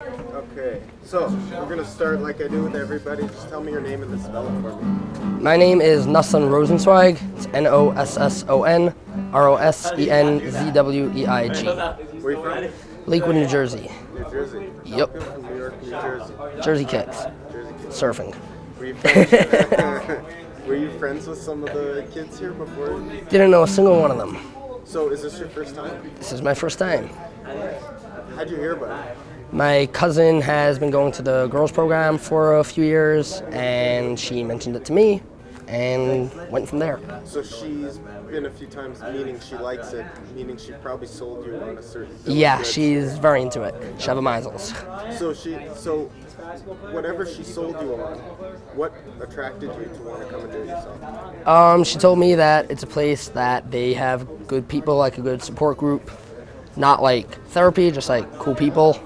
Okay, so we're going to start like I do with everybody. Just tell me your name and then spell it for me. My name is Nosson Rosenzweig. It's Nosson Rosenszweig. Where you from? Lakewood, New Jersey. New Jersey. Yep. New York, New Jersey. Jersey kicks. Jersey kids. Surfing. Were you friends? Were you friends with some of the kids here before? Didn't know a single one of them. So is this your first time? This is my first time. How'd you hear about it? My cousin has been going to the girls program for a few years, and she mentioned it to me, and went from there. So she's been a few times, meaning she likes it, meaning she probably sold you on a certain bill of Yeah, goods. she's very into it. She have a measles. So whatever she sold you on, what attracted you to want to come and do it yourself? She told me that it's a place that they have good people, like a good support group, not like therapy, just like cool people.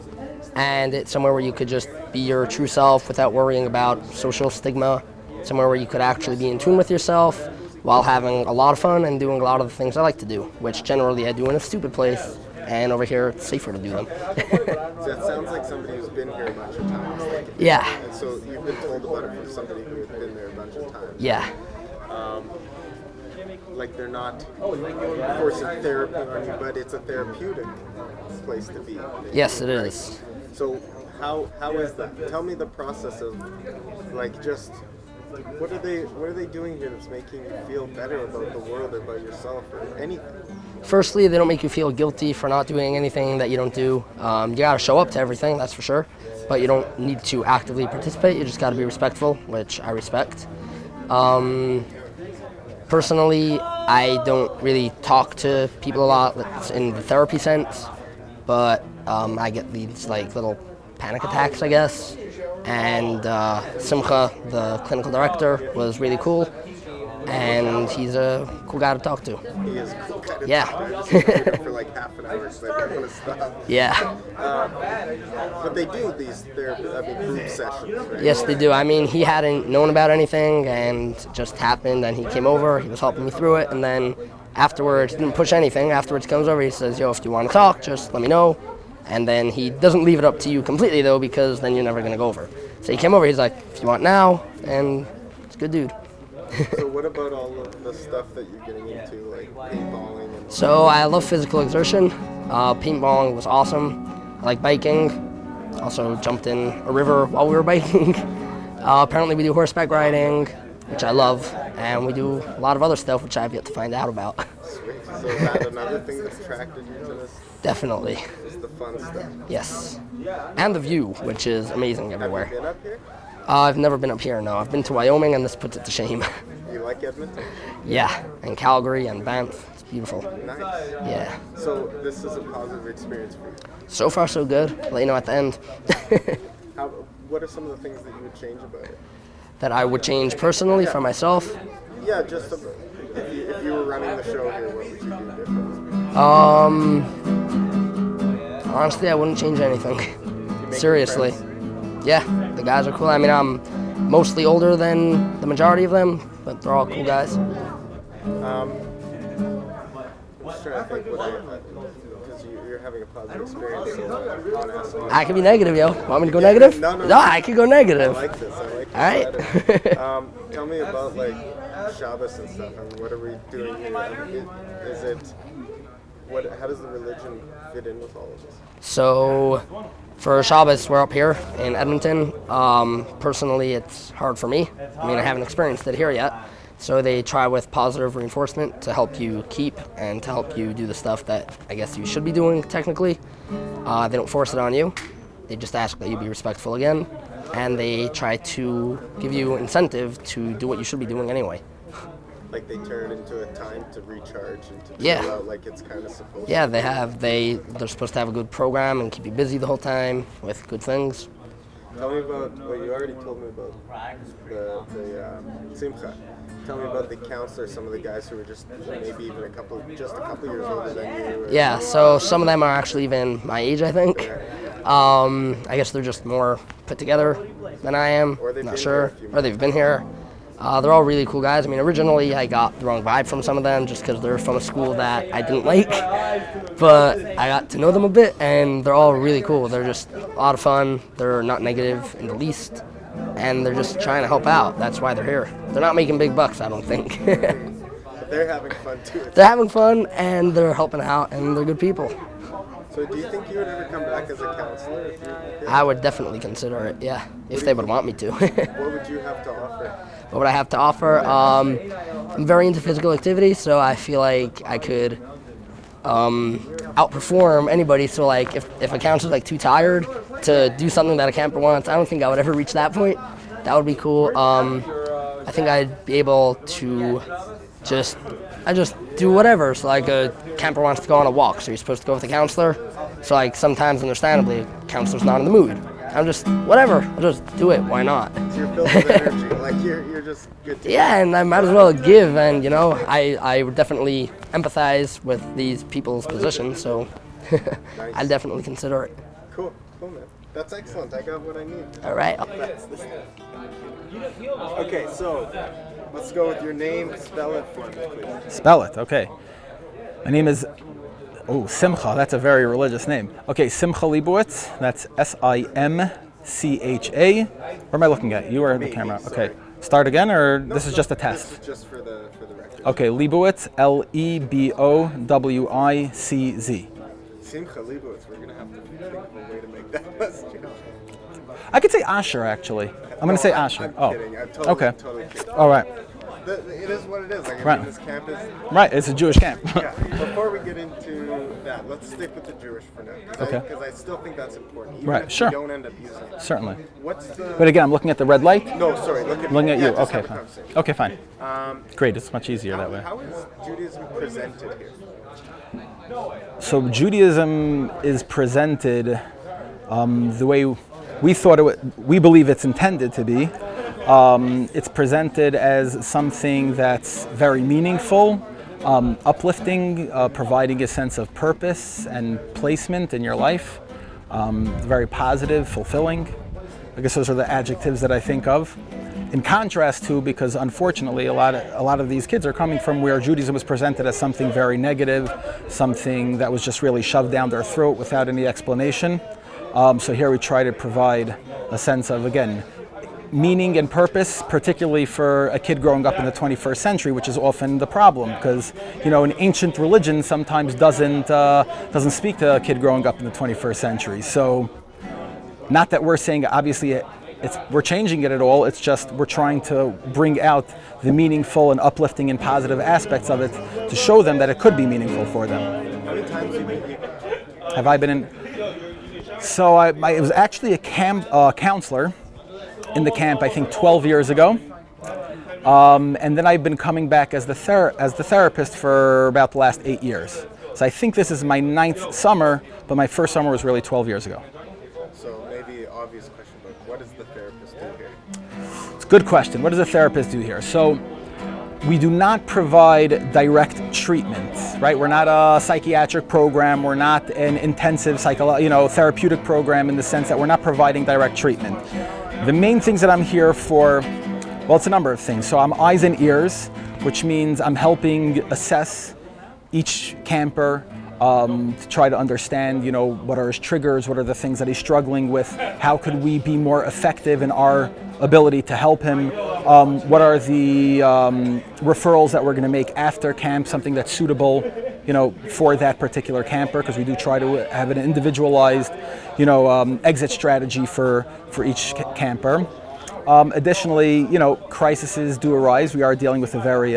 And it's somewhere where you could just be your true self without worrying about social stigma. Somewhere where you could actually be in tune with yourself while having a lot of fun and doing a lot of the things I like to do, which generally I do in a stupid place. And over here, it's safer to do them. So that sounds like somebody who's been here a bunch of times. Yeah. And so you've been told about it from somebody who has been there a bunch of times. Yeah. Like they're not forcing therapy on you, but it's a therapeutic place to be. Yes, it is. So how is that? Tell me the process of like just what are they doing here that's making you feel better about the world or about yourself or anything? Firstly, they don't make you feel guilty for not doing anything that you don't do. You gotta show up to everything, that's for sure. But you don't need to actively participate. You just gotta be respectful, which I respect. Personally, I don't really talk to people a lot in the therapy sense, but I get these like little panic attacks, I guess. And Simcha, the clinical director, was really cool, and he's a cool guy to talk to. He is a cool guy to Yeah. talk to. For like half an hour, so I don't want to stop. Yeah. But they do these group sessions, right? Yes, they do. I mean, he hadn't known about anything, and it just happened, and he came over, he was helping me through it, and then afterwards, he didn't push anything. Afterwards, he comes over, he says, yo, if you want to talk, just let me know. And then he doesn't leave it up to you completely, though, because then you're never going to go over. So he came over, he's like, if you want now, and it's a good dude. So what about all of the stuff that you're getting into, like paintballing? So I love physical exertion. Paintballing was awesome. I like biking. Also jumped in a river while we were biking. Apparently we do horseback riding, which I love. And we do a lot of other stuff, which I've yet to find out about. Sweet. So is that another thing that's attracted you to this? Definitely. Is the fun stuff? Yes. And the view, which is amazing everywhere. Have you been up here? I've never been up here, no. I've been to Wyoming, and this puts it to shame. You like Edmonton? Yeah, and Calgary and Banff. It's beautiful. Nice. Yeah. So this is a positive experience for you. So far, so good. I'll let you know at the end. What are some of the things that you would change about it? That I would change personally for myself. Yeah, just if you were running the show here, what would you do different? Honestly, I wouldn't change anything. Seriously. Yeah, the guys are cool. I mean, I'm mostly older than the majority of them, but they're all cool guys. I'm just trying to think because you're having a positive experience, so I want to ask you. I can be negative, yo. Want me to go negative? No, I can go negative. I like this. All right. Better. Tell me about like Shabbos and stuff. I mean, what are we doing here? How does the religion fit in with all of this? So, for Shabbos, we're up here in Edmonton. Personally, it's hard for me. I mean, I haven't experienced it here yet. So they try with positive reinforcement to help you keep and to help you do the stuff that I guess you should be doing technically. They don't force it on you. They just ask that you be respectful again. And they try to give you incentive to do what you should be doing anyway. Like they turn it into a time to recharge and to Yeah. chill out like it's kind of supposed Yeah, to. they're supposed to have a good program and keep you busy the whole time with good things. Tell me about what you already told me about the Simcha. Tell me about the counselor, some of the guys who were just maybe even a couple years older than you. Yeah, so some of them are actually even my age, I think. I guess they're just more put together than I am. Or they've Not been sure. here a few Or they've been here. They're all really cool guys. I mean, originally I got the wrong vibe from some of them just because they're from a school that I didn't like. But I got to know them a bit, and they're all really cool. They're just a lot of fun. They're not negative in the least, and they're just trying to help out. That's why they're here. They're not making big bucks, I don't think. But they're having fun too. They're having fun, and they're helping out, and they're good people. So do you think you would ever come back as a counselor? If you I would definitely consider it, yeah, if they would want me to. What would you have to offer? What would I have to offer? I'm very into physical activity, so I feel like I could outperform anybody. So like if a counselor's like too tired to do something that a camper wants, I don't think I would ever reach that point. That would be cool. I think I'd be able to just do whatever. So like a camper wants to go on a walk, so you're supposed to go with a counselor. So like sometimes, understandably, a counselor's not in the mood. I'm just, whatever, I'll just do it, why not? So you're filled with energy, like you're just good to Yeah, and I might as well give, and you know, I would definitely empathize with these people's positions, so Nice. I'll definitely consider it. Cool, man. That's excellent, I got what I need. All right. Okay, so let's go with your name, spell it for me, please. Spell it, okay. My name is, Simcha, that's a very religious name. Okay, Simcha Leibowitz, that's S-I-M-C-H-A. Where am I looking at? You or the camera? Okay. Start again, or this is just a test? This is just for the record. Okay, Leibowitz, L-E-B-O-W-I-C-Z. Simcha Leibowitz, we're going to have to think of a way to make that less. I could say Asher, actually. I'm going to say Asher. I'm kidding. I'm totally kidding. All right. It is what it is. Like, I Right. mean, this camp is... Right, it's a Jewish camp. Yeah. Before we get into that, let's stick with the Jewish for now. Okay. Because I still think that's important. Even Right, if sure. you don't end up using it. Certainly. What's the... But again, I'm looking at the red light. No, sorry. Look at Looking at yeah, you. just Okay, have a fine. conversation. Okay, fine. Great, it's much easier that way. How is Judaism presented here? So Judaism is presented the way we thought we believe it's intended to be. It's presented as something that's very meaningful, uplifting, providing a sense of purpose and placement in your life. Very positive, fulfilling. I guess those are the adjectives that I think of. In contrast to, because unfortunately a lot of these kids are coming from where Judaism was presented as something very negative, something that was just really shoved down their throat without any explanation. So here we try to provide a sense of, again, meaning and purpose, particularly for a kid growing up in the 21st century, which is often the problem, because an ancient religion sometimes doesn't speak to a kid growing up in the 21st century. So, not that we're saying obviously we're changing it at all. It's just we're trying to bring out the meaningful and uplifting and positive aspects of it to show them that it could be meaningful for them. How many times have I been in? So I was actually a counselor in the camp, I think 12 years ago, and then I've been coming back as the therapist for about the last 8 years. So I think this is my 9th summer, but my first summer was really 12 years ago. So maybe an obvious question, but what does the therapist do here? It's a good question. What does a therapist do here? So we do not provide direct treatment, right? We're not a psychiatric program. We're not an intensive therapeutic program in the sense that we're not providing direct treatment. The main things that I'm here for, well, it's a number of things. So I'm eyes and ears, which means I'm helping assess each camper to try to understand, what are his triggers, what are the things that he's struggling with, how could we be more effective in our ability to help him, what are the referrals that we're going to make after camp, something that's suitable, for that particular camper, because we do try to have an individualized, exit strategy for each camper. Additionally, crises do arise. We are dealing with a very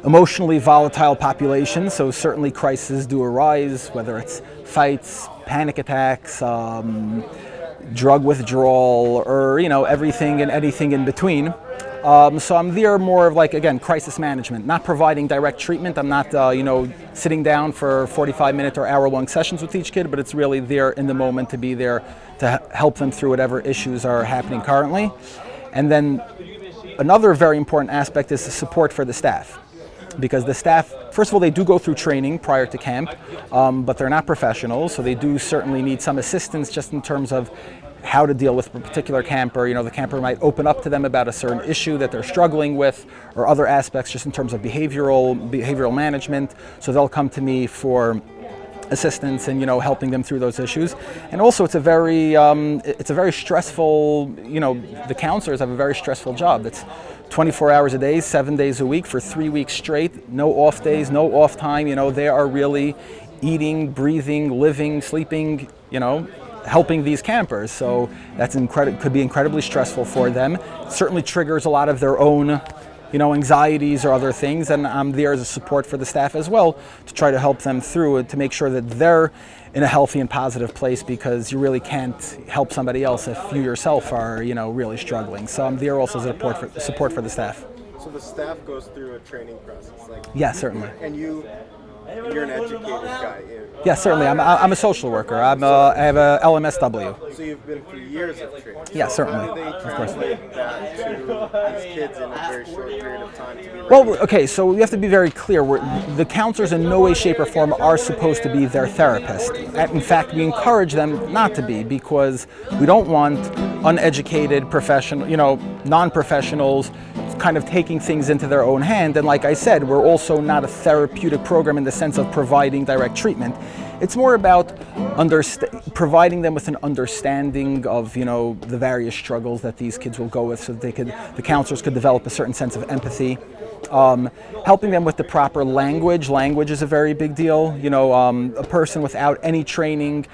emotionally volatile population, so certainly crises do arise, whether it's fights, panic attacks, drug withdrawal, or everything and anything in between. So I'm there more of crisis management, not providing direct treatment. I'm not sitting down for 45-minute or hour-long sessions with each kid, but it's really there in the moment to be there to help them through whatever issues are happening currently. And then another very important aspect is the support for the staff. Because the staff, first of all, they do go through training prior to camp, but they're not professionals, so they do certainly need some assistance just in terms of how to deal with a particular camper. You know, the camper might open up to them about a certain issue that they're struggling with, or other aspects just in terms of behavioral management. So they'll come to me for assistance and, you know, helping them through those issues. And also it's a very stressful, you know, the counselors have a very stressful job. That's 24 hours a day, 7 days a week for 3 weeks straight, no off days, no off time. You know, they are really eating, breathing, living, sleeping, you know, helping these campers. So that's could be incredibly stressful for them. It certainly triggers a lot of their own, you know, anxieties or other things, and I'm there as a support for the staff as well to try to help them through it, to make sure that they're in a healthy and positive place, because you really can't help somebody else if you yourself are, you know, really struggling. So I'm there also as a support for the staff. So the staff goes through a training process, like Yeah, certainly. And you're an educated guy. Yeah, certainly. I'm a social worker. I have a LMSW. So you've been through years of training. Yeah, certainly. How do they translate that to these kids in a very short period of time to be ready? Well, okay, so you have to be very clear. The counselors in no way, shape, or form are supposed to be their therapist. In fact, we encourage them not to be, because we don't want uneducated professional, you know, non-professionals kind of taking things into their own hand. And like I said, we're also not a therapeutic program in the sense of providing direct treatment. It's more about providing them with an understanding of, you know, the various struggles that these kids will go with, so that the counselors could develop a certain sense of empathy. Helping them with the proper language. Language is a very big deal. You know, a person without any training,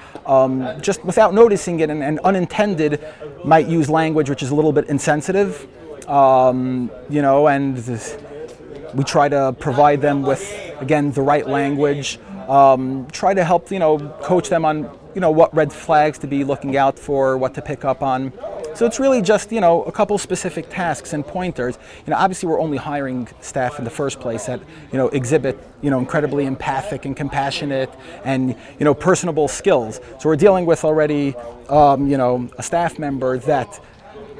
just without noticing it and unintended, might use language which is a little bit insensitive. You know, and we try to provide them with, again, the right language. Try to help, you know, coach them on, you know, what red flags to be looking out for, what to pick up on. So it's really just, you know, a couple specific tasks and pointers. You know, obviously we're only hiring staff in the first place that, you know, exhibit, you know, incredibly empathic and compassionate and, you know, personable skills. So we're dealing with already, you know, a staff member that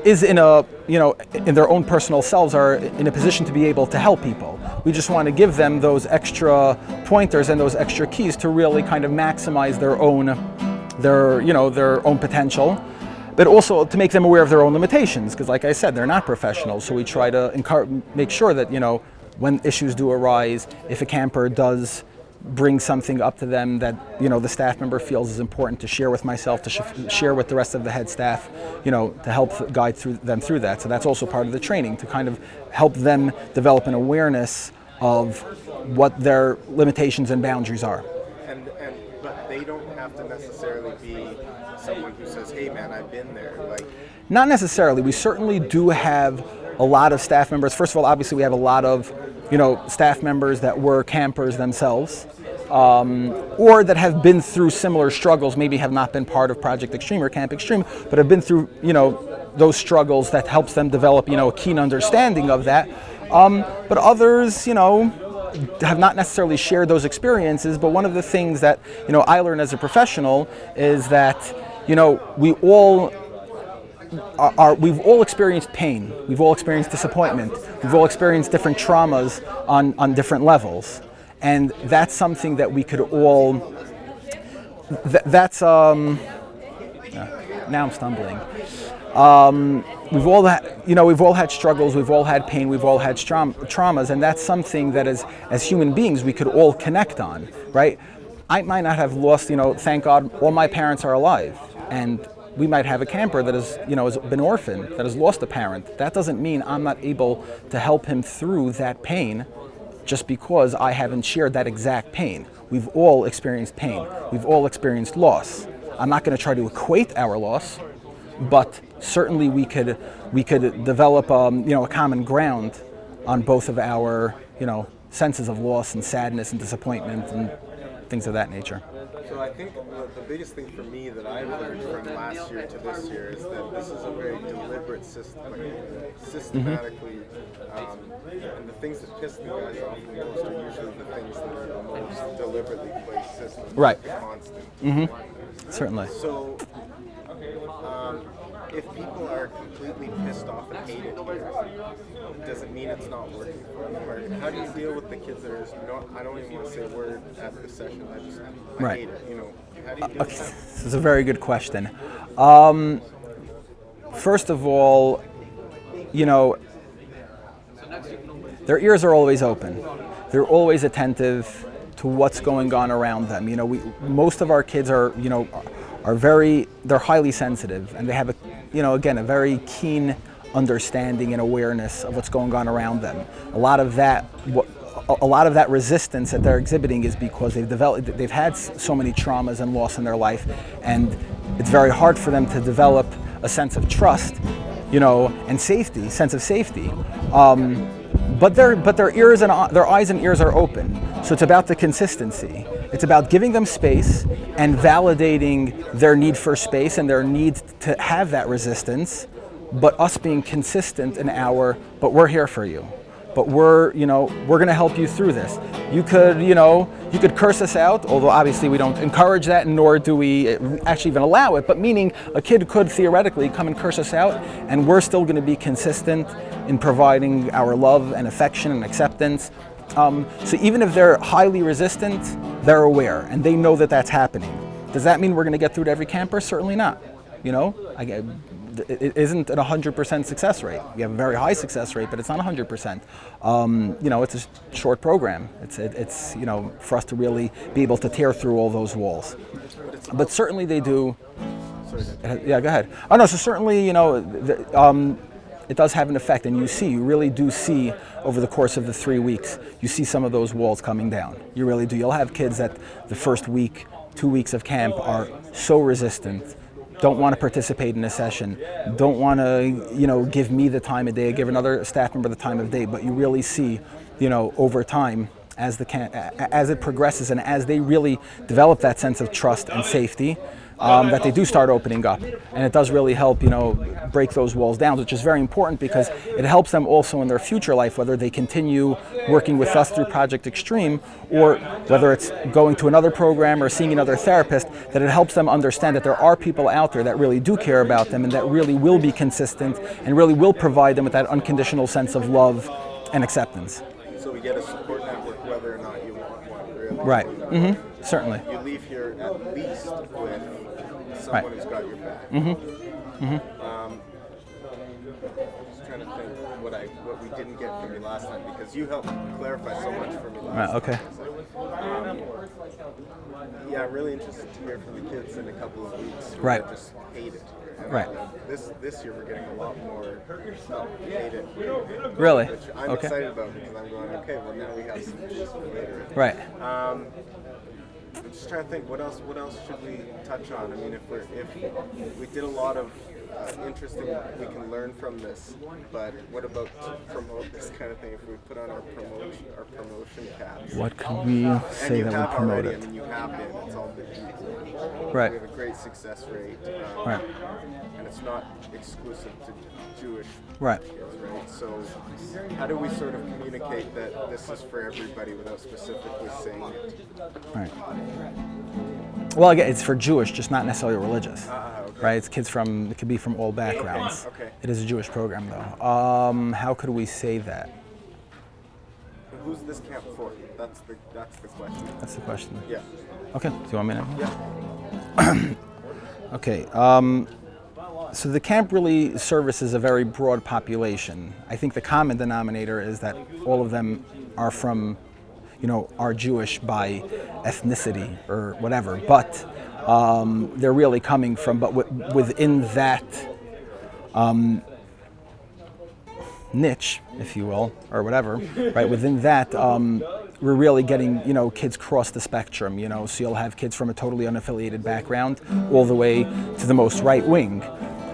is in a, you know, in their own personal selves are in a position to be able to help people. We just want to give them those extra pointers and those extra keys to really kind of maximize their own potential, but also to make them aware of their own limitations, because like I said, they're not professionals. So we try to make sure that, you know, when issues do arise, if a camper does bring something up to them that, you know, the staff member feels is important to share with myself, to share with the rest of the head staff, you know, to help guide them through that. So that's also part of the training, to kind of help them develop an awareness of what their limitations and boundaries are. But they don't have to necessarily be someone who says, "Hey, man, I've been there." Like, not necessarily. We certainly do have a lot of staff members. First of all, obviously, we have a lot of, you know, staff members that were campers themselves, or that have been through similar struggles, maybe have not been part of Project Extreme or Camp Extreme, but have been through, you know, those struggles that helps them develop, you know, a keen understanding of that. But others, you know, have not necessarily shared those experiences. But one of the things that, you know, I learned as a professional is that, you know, we've all experienced pain, we've all experienced disappointment, we've all experienced different traumas on different levels, and that's something that we could all. Now I'm stumbling. We've all had struggles, we've all had pain, we've all had traumas, and that's something that as human beings we could all connect on, right? I might not have lost, you know, thank God, all my parents are alive, and we might have a camper that has, you know, has been orphaned, that has lost a parent. That doesn't mean I'm not able to help him through that pain just because I haven't shared that exact pain. We've all experienced pain. We've all experienced loss. I'm not going to try to equate our loss, but certainly we could develop, you know, a common ground on both of our, you know, senses of loss and sadness and disappointment and things of that nature. So I think the biggest thing for me that I've learned from last year to this year is that this is a very deliberate system, systematically, and the things that piss the guys off the most are usually the things that are the most deliberately placed systems. Right. The constant. Mm-hmm. Certainly. So, if people are completely pissed off and hate it here, does it mean it's not working for them? Or how do you deal with the kids that are just, I don't even want to say a word at the session, I right. hate it, you know? How do you deal with that? This is a very good question. first of all, you know, their ears are always open. They're always attentive to what's going on around them. You know, most of our kids are, you know, they're highly sensitive, and they have a, you know, again, a very keen understanding and awareness of what's going on around them. A lot of that resistance that they're exhibiting is because they've had so many traumas and loss in their life, and it's very hard for them to develop a sense of trust, you know, and sense of safety. But their ears and their eyes and ears are open. So it's about the consistency. It's about giving them space and validating their need for space and their need to have that resistance, but us being consistent in but we're here for you. But we're going to help you through this. You could curse us out, although obviously we don't encourage that, nor do we actually even allow it, but meaning a kid could theoretically come and curse us out, and we're still going to be consistent in providing our love and affection and acceptance. So even if they're highly resistant, they're aware, and they know that that's happening. Does that mean we're going to get through to every camper? Certainly not. You know, it isn't an 100% success rate. We have a very high success rate, but it's not 100%. You know, it's a short program. It's you know, for us to really be able to tear through all those walls. But certainly they do. Yeah, go ahead. Oh no, so certainly, you know, it does have an effect, and you really do see over the course of the 3 weeks, you see some of those walls coming down. You really do. You'll have kids that the first week, 2 weeks of camp are so resistant, don't want to participate in a session, don't want to, you know, give me the time of day, give another staff member the time of day, but you really see, you know, over time, as it progresses and as they really develop that sense of trust and safety, that they do start opening up, and it does really help, you know, break those walls down, which is very important because it helps them also in their future life, whether they continue working with us through Project Extreme or whether it's going to another program or seeing another therapist, that it helps them understand that there are people out there that really do care about them and that really will be consistent and really will provide them with that unconditional sense of love and acceptance. So we get a support network whether or not you want one, really. Right. Mm-hmm. Certainly. You leave here at least with someone who's got your back. Mm-hmm. Mm-hmm. Just trying to think what we didn't get from you last time, because you helped clarify so much for me last Right. time. Okay. Yeah, I'm really interested to hear from the kids in a couple of weeks who Right. just hate it. And Right. This year we're getting a lot more hate it. Really? Which I'm Okay. excited about, because I'm going, okay, well now we have some later. Right. I'm just trying to think, what else should we touch on? I mean, if we did a lot of interesting, we can learn from this, but what about to promote this kind of thing? If we put on our promotion caps. What can we say that we promote already, it? I mean, you have been. It's all been easy. Right. We have a great success rate. Right. And it's not exclusive to Jewish Right. kids, right? So how do we sort of communicate that this is for everybody without specifically saying it? Right. Well, again, it's for Jewish, just not necessarily religious. Okay. Right? It could be from all backgrounds. Okay. It is a Jewish program, though. How could we say that? Who's this camp for? That's the question. That's the question. Yeah. Okay. Do you want me to? Yeah. Okay. So the camp really services a very broad population. I think the common denominator is that all of them are from, you know, are Jewish by ethnicity or whatever, but they're really coming from, but within that niche, if you will, or whatever, right? Within that, we're really getting, you know, kids cross the spectrum, you know, so you'll have kids from a totally unaffiliated background all the way to the most right wing.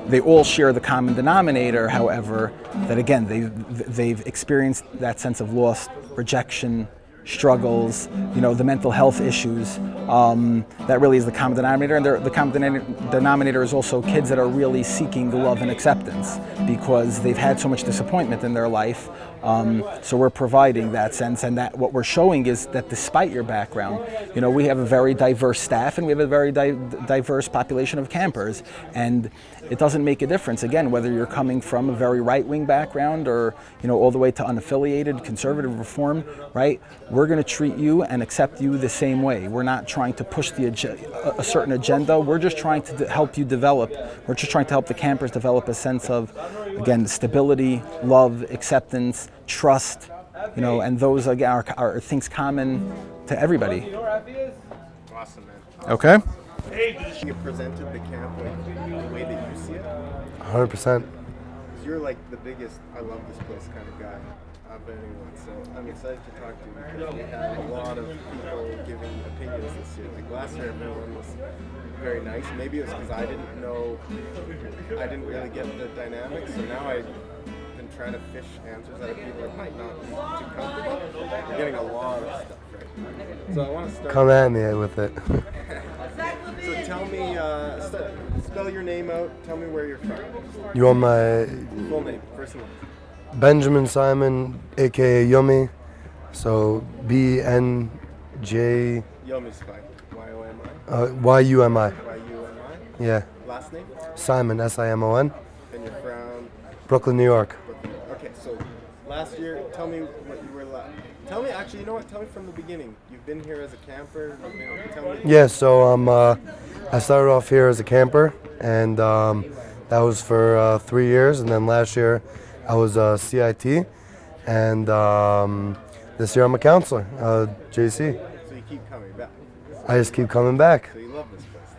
They all share the common denominator, however, that again, they've experienced that sense of loss, rejection, struggles, you know, the mental health issues. That really is the common denominator, and the common denominator is also kids that are really seeking the love and acceptance because they've had so much disappointment in their life, So we're providing that sense, and that what we're showing is that despite your background, we have a very diverse staff and we have a very diverse population of campers, and it doesn't make a difference, again, whether you're coming from a very right-wing background or all the way to unaffiliated, conservative, reform, right? We're going to treat you and accept you the same way. We're not trying to push a certain agenda. We're just trying to help you develop. We're just trying to help the campers develop a sense of, again, stability, love, acceptance, trust, and those again are things common to everybody. Awesome, man. Okay. You presented the camp the way that you see it. 100%. You're like the biggest, I love this place kind of guy of anyone. So I'm excited to talk to you because we had a lot of people giving opinions this year. Like last year, everyone was very nice. Maybe it was because I didn't really get the dynamics. So now I've been trying to fish answers out of people that might not be too comfortable. We're getting a lot of stuff, right? So I want to start. Come at me with it. So tell me, spell your name out. Tell me where you're from. You want my Full name, first and last. Benjamin Simon, aka Yummy. So BNJ Yomi's fine. Y-O-M-I? YUMI. Y-U-M-I? Yeah. Last name? Simon, SIMON. And you're from Brooklyn, New York. Brooklyn. Okay, so last year, tell me what you were Tell me, actually, you know what? Tell me from the beginning. You've been here as a camper. Tell me. Yeah, so I started off here as a camper, and that was for 3 years, and then last year I was a CIT, and this year I'm a counselor, JC. So you keep coming back. I just keep coming back. So you love this place.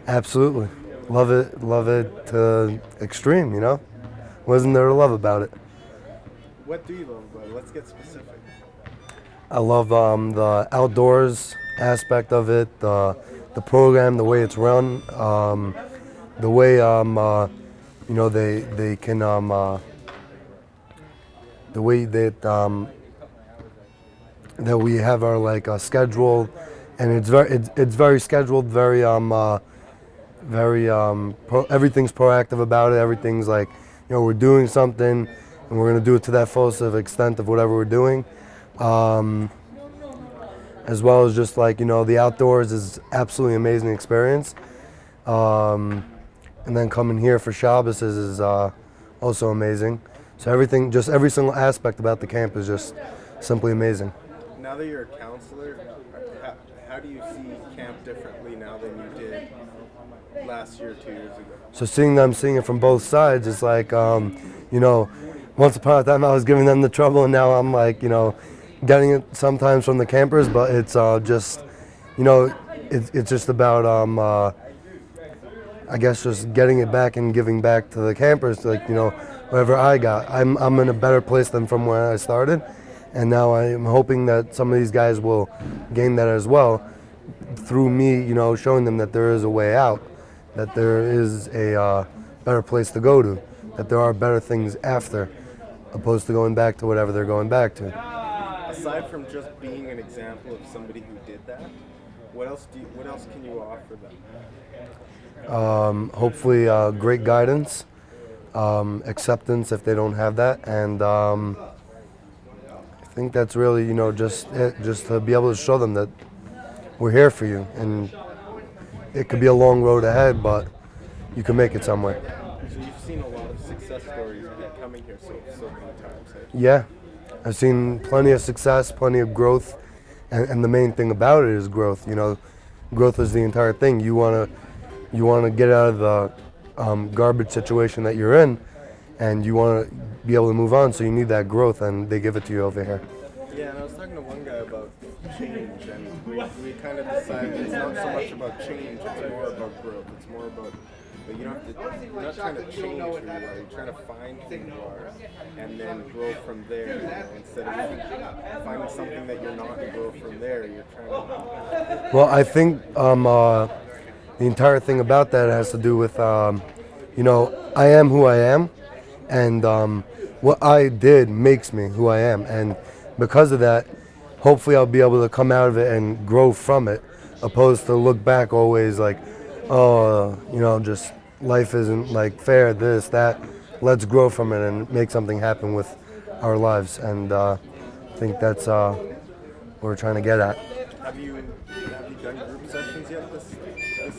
Absolutely. Love it to extreme, What isn't there to love about it? What do you love about it? Let's get specific. I love the outdoors aspect of it, the program, the way it's run, the way they can the way that that we have our schedule, and it's very scheduled, very everything's proactive about it. Everything's we're doing something and we're gonna do it to that fullest of extent of whatever we're doing. As well as just the outdoors is absolutely amazing experience. And then coming here for Shabbos is also amazing. So everything, just every single aspect about the camp is just simply amazing. Now that you're a counselor, how do you see camp differently now than you did last year, 2 years ago? So seeing it from both sides, it's once upon a time I was giving them the trouble, and now I'm getting it sometimes from the campers, but it's just, it's just about, I guess, just getting it back and giving back to the campers, whatever I got. I'm in a better place than from where I started, and now I'm hoping that some of these guys will gain that as well through me, showing them that there is a way out, that there is a better place to go to, that there are better things after, opposed to going back to whatever they're going back to. Aside from just being an example of somebody who did that, what else can you offer them? Hopefully great guidance, acceptance if they don't have that, and I think that's really just it, just to be able to show them that we're here for you, and it could be a long road ahead, but you can make it somewhere. So you've seen a lot of success stories coming here so many times. Eh? Yeah, I've seen plenty of success, plenty of growth, and the main thing about it is growth. Growth is the entire thing. You want to get out of the garbage situation that you're in, and you want to be able to move on. So you need that growth, and they give it to you over here. Yeah, and I was talking to one guy about change, and we kind of decided it's not so much about change, it's more about growth. It's more about you're not trying to change who you are, you're trying to find who you are and then grow from there. Instead of finding something that you're not and grow from there, you're trying to... Well, I think the entire thing about that has to do with, I am who I am, and what I did makes me who I am. And because of that, hopefully I'll be able to come out of it and grow from it, opposed to look back always just life isn't fair, this, that. Let's grow from it and make something happen with our lives, and I think that's what we're trying to get at. Have you done group sessions yet this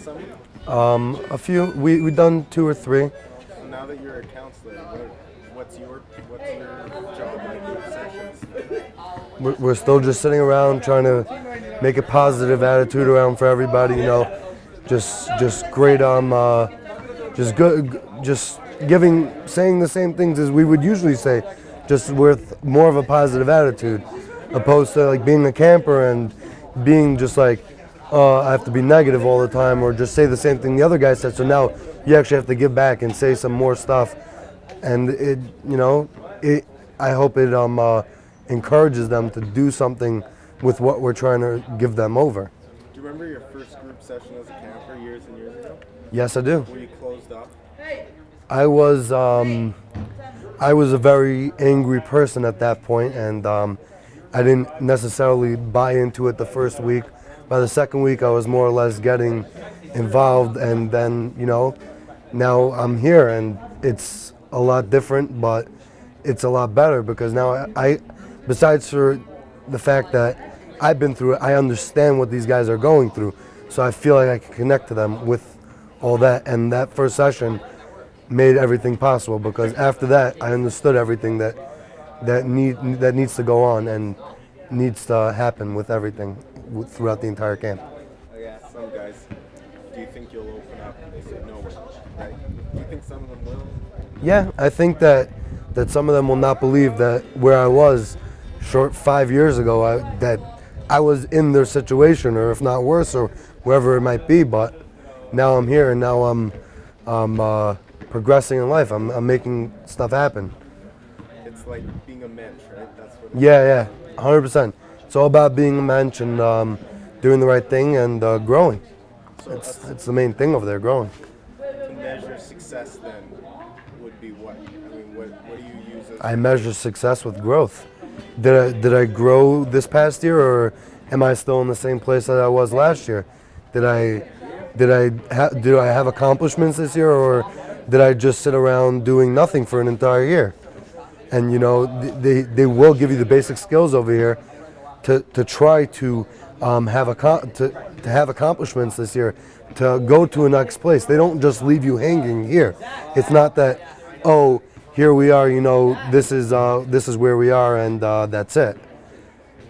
summer? A few. We've done 2 or 3. Now that you're a counselor, what's your job in group sessions? We're still just sitting around trying to make a positive attitude around for everybody. You know, just great. Just good. Just saying the same things as we would usually say, just with more of a positive attitude, opposed to like being a camper and being just like, I have to be negative all the time, or just say the same thing the other guy said. So now you actually have to give back and say some more stuff, and I hope it encourages them to do something with what we're trying to give them over. Do you remember your first group session as a camper years and years ago? Yes, I do. Were you closed up? I was a very angry person at that point, and I didn't necessarily buy into it the first week. By the second week, I was more or less getting involved, and then, now I'm here, and it's a lot different, but it's a lot better because now besides for the fact that I've been through it, I understand what these guys are going through, so I feel like I can connect to them with all that, and that first session made everything possible because after that, I understood everything that needs to go on and needs to happen with everything throughout the entire camp. I asked some guys, do you think you'll open up? And they said no, right? Do you think some of them will? Yeah, I think that some of them will not believe that where I was 5 years ago, that I was in their situation, or if not worse, or wherever it might be. But now I'm here, and now I'm progressing in life. I'm making stuff happen. It's like being a mensch, right? That's what. Yeah, 100%. It's all about being a mensch and doing the right thing and growing. It's the main thing over there, growing. To measure success then would be what? I mean, what do you use as? I measure success with growth. Did I grow this past year, or am I still in the same place that I was last year? Did I have accomplishments this year, or did I just sit around doing nothing for an entire year? And they will give you the basic skills over here to try to have accomplishments this year, to go to a next place. They don't just leave you hanging here. It's not that, oh, here we are, this is where we are, and that's it.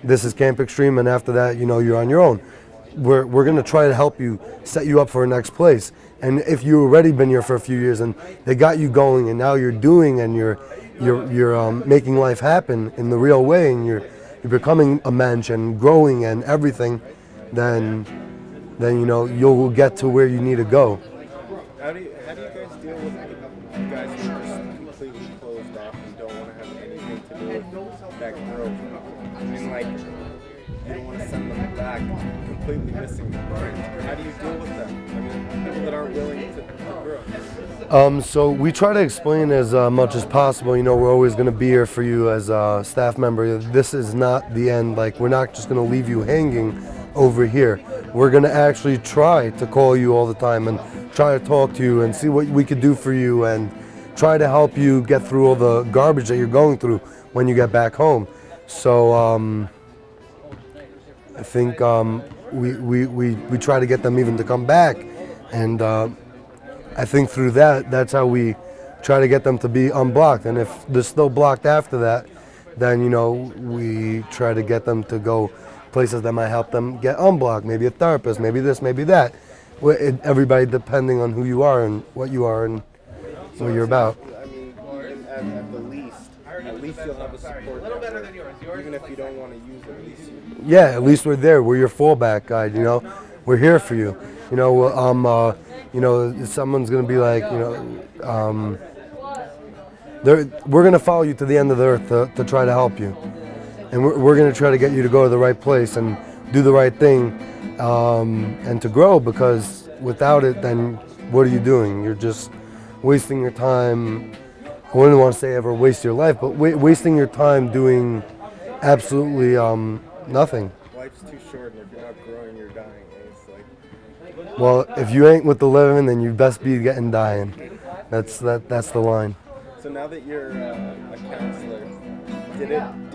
This is Camp Extreme, and after that, you're on your own. We're going to try to help you, set you up for a next place. And if you've already been here for a few years and they got you going, and now you're doing and you're making life happen in the real way, and you're becoming a mensch and growing and everything, then you'll get to where you need to go. How do you guys deal with guys who are just completely closed off and don't want to have anything to do with that growth? I mean, like, you don't want to send them back completely missing the point. How do you deal with that? I mean, people that aren't willing to grow. So we try to explain as much as possible. We're always going to be here for you as a staff member. This is not the end. Like, we're not just going to leave you hanging over here. We're going to actually try to call you all the time and try to talk to you and see what we could do for you and try to help you get through all the garbage that you're going through when you get back home. So I think we try to get them even to come back, and I think through that's how we try to get them to be unblocked. And if they're still blocked after that, then we try to get them to go places that might help them get unblocked. Maybe a therapist, maybe this, maybe that. Everybody depending on who you are and what you are and what you're about. I mean, at the least you'll have a support network, even if you don't want to use it. At least Yeah, at least we're there. We're your fallback guide. We're here for you. Someone's gonna be like, we're gonna follow you to the end of the earth to try to help you, and we're gonna try to get you to go to the right place and do the right thing, and to grow. Because without it, then what are you doing? You're just wasting your time. I wouldn't want to say ever waste your life, but wasting your time doing absolutely nothing. life's too short, and if you're not growing, you're dying. It's like. Well, if you ain't with the living, then you best be getting dying. That's the line. So now that you're a counselor, Did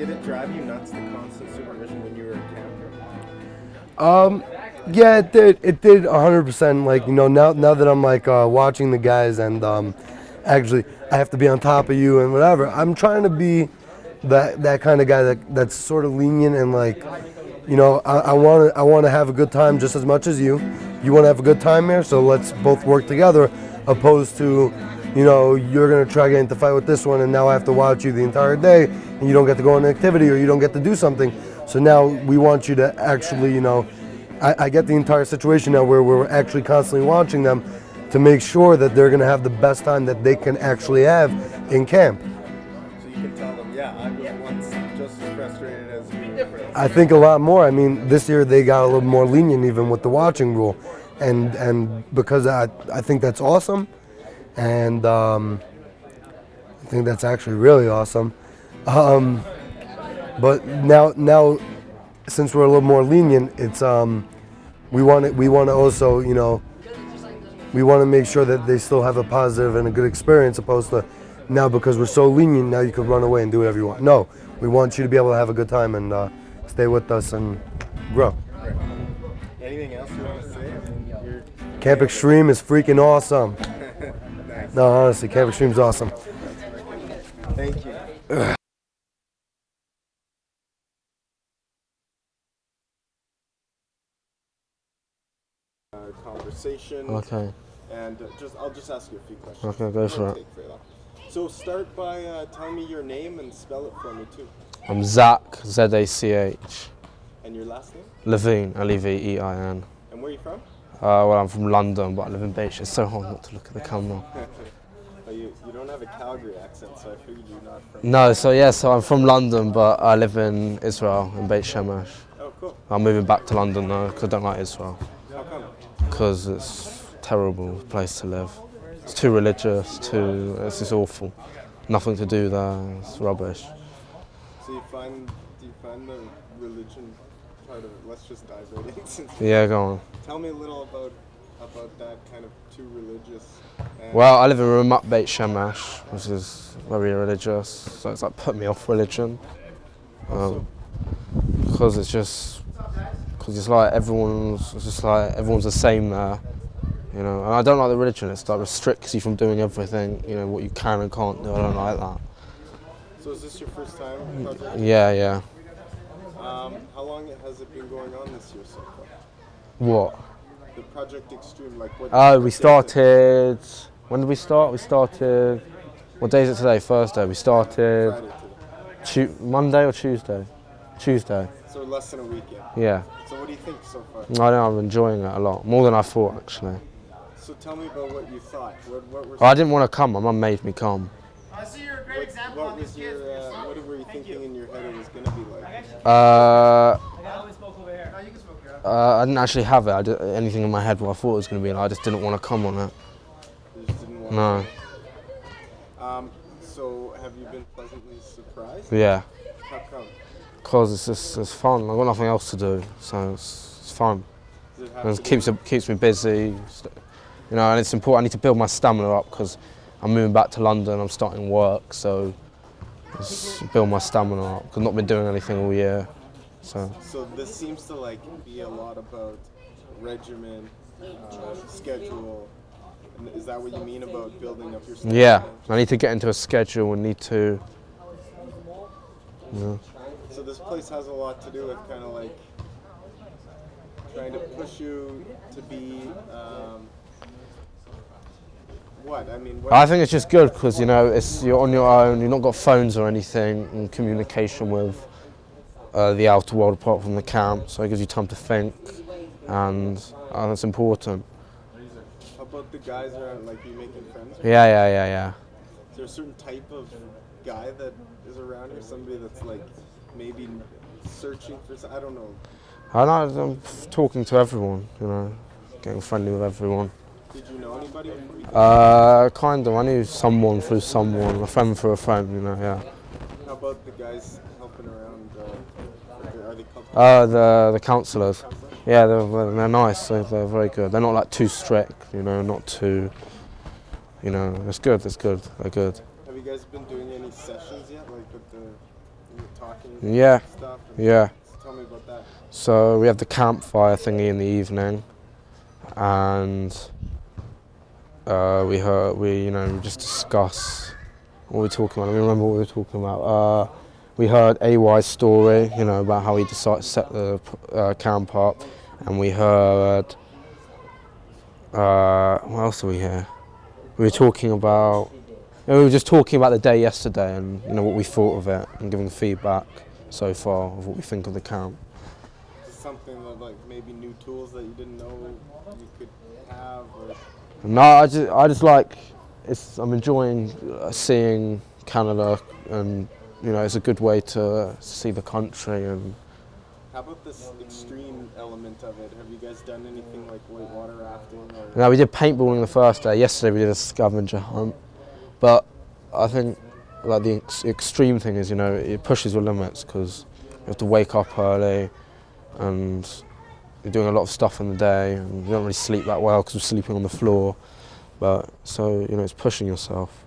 it drive you nuts, the constant supervision when you were at camp? Yeah, it did. It did 100%. Like, you know, now that I'm like watching the guys and actually I have to be on top of you and whatever. I'm trying to be that kind of guy that's sort of lenient and like, you know, I want to have a good time just as much as you. You want to have a good time here, so let's both work together. Opposed to, you know, you're gonna try getting into a fight with this one, and now I have to watch you the entire day, and you don't get to go on an activity or you don't get to do something. So now we want you to actually, you know, I get the entire situation now where we're actually constantly watching them to make sure that they're gonna have the best time that they can actually have in camp. So you can tell them, yeah, I was once just as frustrated as you. I think a lot more. I mean, this year they got a little more lenient even with the watching rule, and because I think that's awesome, and I think that's actually really awesome. But now since we're a little more lenient, it's we want to also, you know, we want to make sure that they still have a positive and a good experience, opposed to now because we're so lenient, now you can run away and do whatever you want. No, we want you to be able to have a good time and stay with us and grow. Right. Anything else you want to say? I mean, Camp Extreme is freaking awesome. nice. No, honestly, Camp Extreme's awesome. Thank you. Conversation. Okay. And I'll just ask you a few questions. Okay, go for it. Take very long. So start by telling me your name and spell it for me too. I'm Zach, Z-A-C-H. And your last name? Levine, L-E-V-E-I-N. And where are you from? Well, I'm from London, but I live in Beach. It's so hard not to look at the camera. Oh, you don't have a Calgary accent, so I figured you're not from... No, so I'm from London, but I live in Israel, in Beit Shemesh. Oh, cool. I'm moving back to London now, because I don't like Israel. How come? Because it's a terrible place to live. It's too religious, it's just awful. Nothing to do there, it's rubbish. So do you find the religion part of it? Let's just dive right into it. Yeah, go on. Tell me a little about that kind of too religious. Well, I live in Ramat Beit Shemesh, which is very religious, so it's like put me off religion. Because it's like everyone's the same there, you know. And I don't like the religion. It's like restricts you from doing everything, you know, what you can and can't do. I don't like that. So is this your first time project? Yeah. How long has it been going on this year so far? What? The Project Extreme, like what? Oh, we started. When did we start? We started. What day is it today? Thursday. We started. Friday today. Monday or Tuesday? Tuesday. So less than a week, yeah. Yeah. So what do you think so far? I know I'm enjoying it a lot, more than I thought actually. So tell me about what you thought. What were I didn't want to come. My mum made me come. I see you're a great example what of was these kids. what were you thinking in your head it was going to be like? I didn't actually have it. Anything in my head what I thought it was going to be. I just didn't want to come on it. You just didn't want No. to. So have you been pleasantly surprised? Yeah. How come? Because it's fun. I've got nothing else to do, so it's fun. Does it have And to it keeps me busy. You know, and it's important. I need to build my stamina up because I'm moving back to London. I'm starting work, so just build my stamina up. Because I've not been doing anything all year. So this seems to like be a lot about regimen, schedule. And is that what you mean about building up your stamina? yeah, I need to get into a schedule and need to. Yeah. So this place has a lot to do with kind of like trying to push you to be what? I mean, what? I think it's just good because you know you're on your own. You've not got phones or anything in communication with the outer world apart from the camp. So it gives you time to think, and that's important. How about the guys around? Like, you making friends? Yeah. Is there a certain type of guy that is around here? Somebody that's like maybe searching for? I don't know. I'm talking to everyone. You know, getting friendly with everyone. Did you know anybody before you came? Kind of. I knew someone through someone, a friend through a friend. You know, yeah. How about the guys helping around? Are they comfortable? The counsellors. Yeah, they're nice. They're very good. They're not like too strict. You know, not too. You know, it's good. They're good. Have you guys been doing any sessions yet, like with you were talking Yeah, stuff. yeah. So tell me about that. So we have the campfire thingy in the evening, and we just discuss what we're talking about. I remember what we were talking about. We heard AY's story, about how he decided to set the camp up, and we heard what else did we hear? We were talking about. We were just talking about the day yesterday and what we thought of it and giving feedback so far of what we think of the camp. Is it something that like maybe new tools that you didn't know you could have? Or? No, I just like I'm enjoying seeing Canada, and it's a good way to see the country. And how about this extreme element of it? Have you guys done anything like whitewater rafting? Or? no, we did paintballing the first day. Yesterday we did a scavenger hunt. But I think like the extreme thing is, it pushes your limits because you have to wake up early and you're doing a lot of stuff in the day and you don't really sleep that well because you're sleeping on the floor. But so, it's pushing yourself.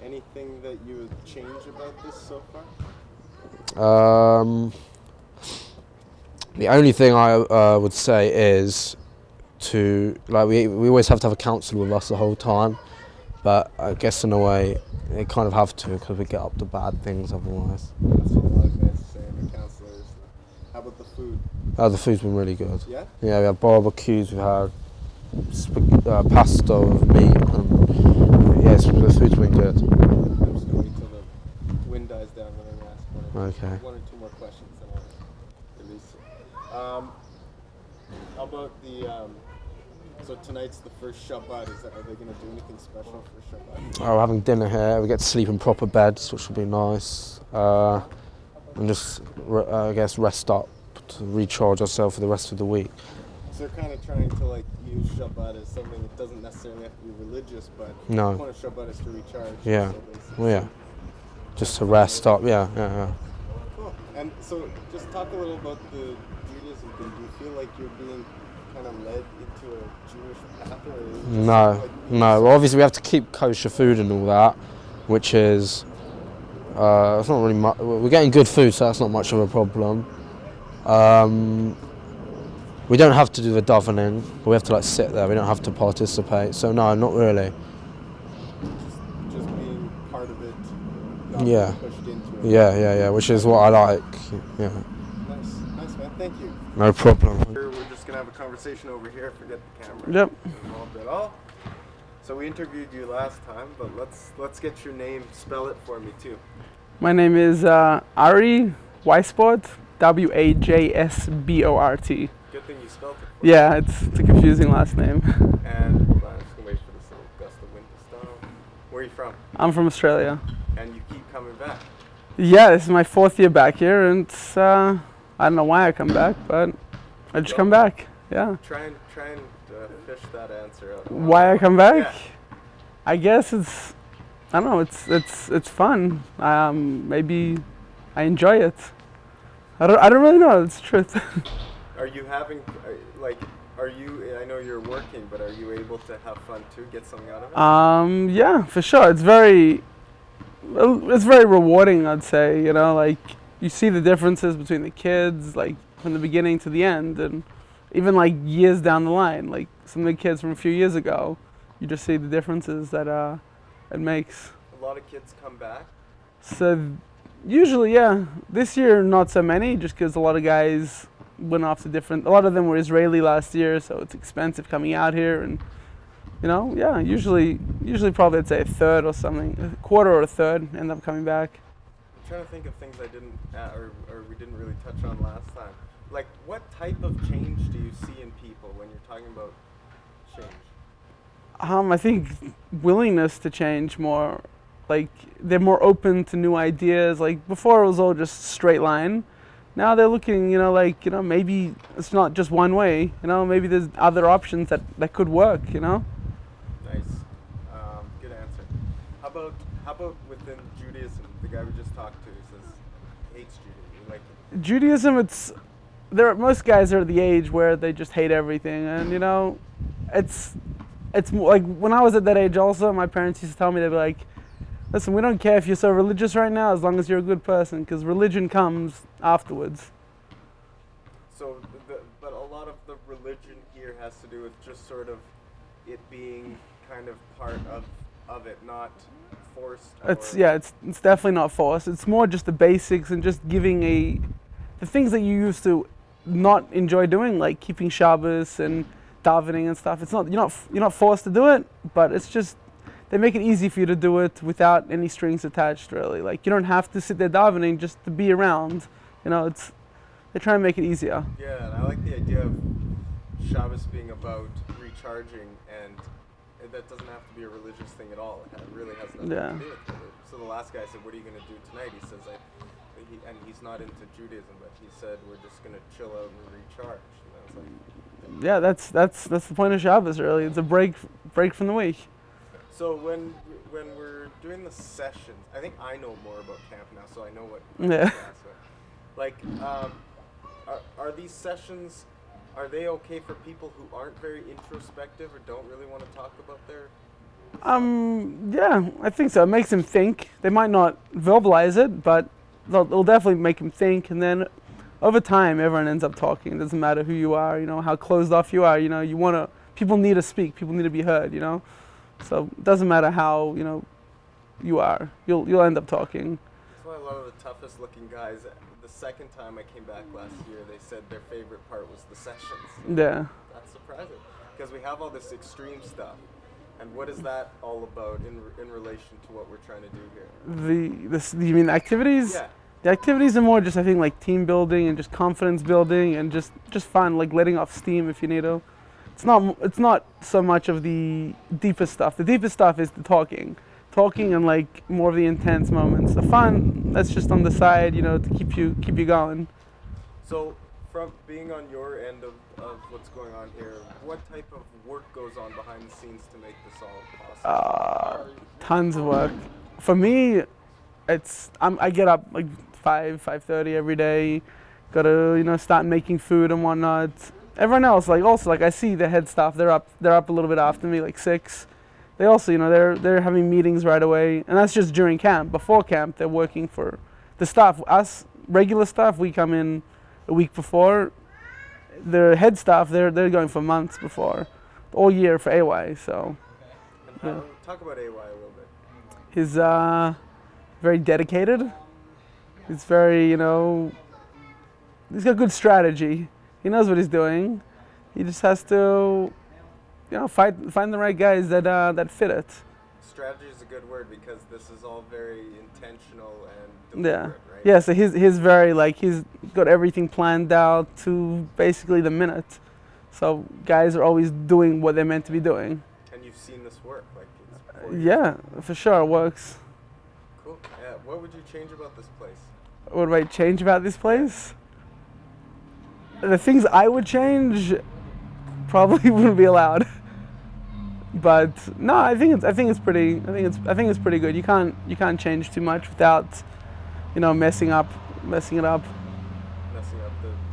Anything that you would change about this so far? The only thing I would say is to, like, we always have to have a counsellor with us the whole time. But I guess in a way, they kind of have to because we get up to bad things otherwise. That's what a lot of guys are saying, the counselors. How about the food? The food's been really good. Yeah? Yeah, we had barbecues, we had pasta with meat, and the food's been good. I'm just going to wait till the wind dies down and then ask one or two more questions and I'll release it. How about the... So tonight's the first Shabbat. Are they going to do anything special for Shabbat? We're having dinner here. We get to sleep in proper beds, which will be nice. And just, I guess, rest up to recharge ourselves for the rest of the week. So they're kind of trying to use Shabbat as something that doesn't necessarily have to be religious, but no. The point of Shabbat is to recharge. Yeah. So Just to rest up. Yeah. Cool. And so, just talk a little about the Judaism thing. Do you feel like you're being kind of led into a Jewish path, or No. Well, obviously we have to keep kosher food and all that, which is it's not really much. We're getting good food, so that's not much of a problem. We don't have to do the davening, but we have to sit there. We don't have to participate. So no, not really. Just being part of it. Yeah. Pushed into it. Yeah. Which is what I like. Yeah. Nice man. Thank you. No problem. We're just gonna have a conversation over here. Forget the camera. Yep. Involved at all. So we interviewed you last time, but let's get your name. Spell it for me too. My name is Ari Weisbord, Wajsbort. Good thing you spelled it. Yeah, it's a confusing last name. And hold on, I'm just gonna wait for this little gust of wind to stop. Where are you from? I'm from Australia. And you keep coming back. Yeah, this is my 4th year back here, and I don't know why I come back, but I just come back. Yeah. Try and fish that answer out. Why I come back? Yeah. I guess I don't know. It's fun. Maybe I enjoy it. I don't really know. It's the truth. Are you having I know you're working, but are you able to have fun too? Get something out of it? Yeah, for sure. It's very rewarding, I'd say. You see the differences between the kids, from the beginning to the end, and even years down the line. Some of the kids from a few years ago, you just see the differences that it makes. A lot of kids come back. So usually, yeah. This year, not so many, just because a lot of guys went off to different. A lot of them were Israeli last year, so it's expensive coming out here, and yeah. Usually probably I'd say a third or something, a quarter or a third end up coming back. I'm trying to think of things I didn't, or we didn't really touch on last time. What type of change do you see in people when you're talking about change? I think willingness to change more. They're more open to new ideas. Before it was all just straight line. Now they're looking, maybe it's not just one way. Maybe there's other options that could work. Nice, good answer. How about within Judaism? The guy we just talked to says he hates Judaism. You like it? Judaism, most guys are at the age where they just hate everything, and it's more when I was at that age also, my parents used to tell me, they'd be like, Listen, we don't care if you're so religious right now as long as you're a good person, because religion comes afterwards. So, but a lot of the religion here has to do with just sort of it being kind of part of it, not forced. It's definitely not forced. It's more just the basics and just giving the things that you used to not enjoy doing, like keeping Shabbos and davening and stuff. It's not you're not forced to do it, but it's just they make it easy for you to do it without any strings attached. Really, like you don't have to sit there davening just to be around. You know, they try and make it easier. Yeah, and I like the idea of Shabbos being about recharging, and that doesn't have to be a religious thing at all. It really has nothing to do with it. So the last guy said, "What are you going to do tonight?" He says, and he's not into Judaism, but he said, "We're just going to chill out and recharge." And I was like, yeah, that's the point of Shabbos. Really, it's a break from the week. so when we're doing the sessions, I think I know more about camp now, so I know what. Yeah. Like, are these sessions? Are they okay for people who aren't very introspective or don't really want to talk about their? Yeah, I think so. It makes them think. They might not verbalize it, but it'll definitely make them think. And then over time, everyone ends up talking. It doesn't matter who you are, you know, how closed off you are. You know, people need to speak. People need to be heard. You know, so it doesn't matter how you are. You'll end up talking. That's why a lot of the toughest looking guys. The second time I came back last year, they said their favorite part was the sessions. Yeah. That's surprising because we have all this extreme stuff. And what is that all about in relation to what we're trying to do here? You mean the activities? Yeah. The activities are more just, I think, like team building and just confidence building and just fun, like letting off steam if you need to. It's not so much of the deepest stuff. The deepest stuff is the talking and like more of the intense moments. The fun, that's just on the side, you know, to keep you going. So, from being on your end of what's going on here, what type of work goes on behind the scenes to make this all possible? Tons of work. For me, I get up like 5:30 every day. Gotta start making food and whatnot. Everyone else, I see the head staff. They're up a little bit after me, like 6. They also, they're having meetings right away, and that's just during camp. Before camp, they're working for the staff. Us regular staff, we come in a week before. The head staff, they're going for months before, all year for AY. So, and talk about AY a little bit. He's very dedicated. He's very, he's got good strategy. He knows what he's doing. He just has to, find the right guys that fit it. Strategy is a good word because this is all very intentional and deliberate, right? Yeah, so he's very, he's got everything planned out to basically the minute. So guys are always doing what they're meant to be doing. And you've seen this work, yeah, for sure, it works. Cool. What would you change about this place? What would I change about this place? The things I would change probably wouldn't be allowed. But no, I think it's pretty good. You can't change too much without, messing it up. Messing up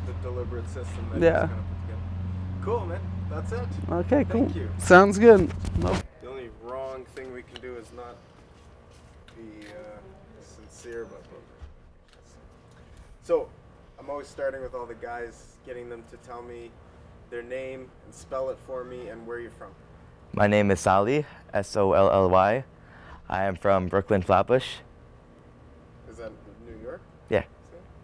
the deliberate system that yeah. you kind of put together. Cool, man. That's it. Okay, cool. Thank you. Sounds good. Nope. The only wrong thing we can do is not be sincere about it. So, I'm always starting with all the guys, getting them to tell me their name and spell it for me and where you're from. My name is Solly, S-O-L-L-Y. I am from Brooklyn, Flatbush. Is that New York? Yeah.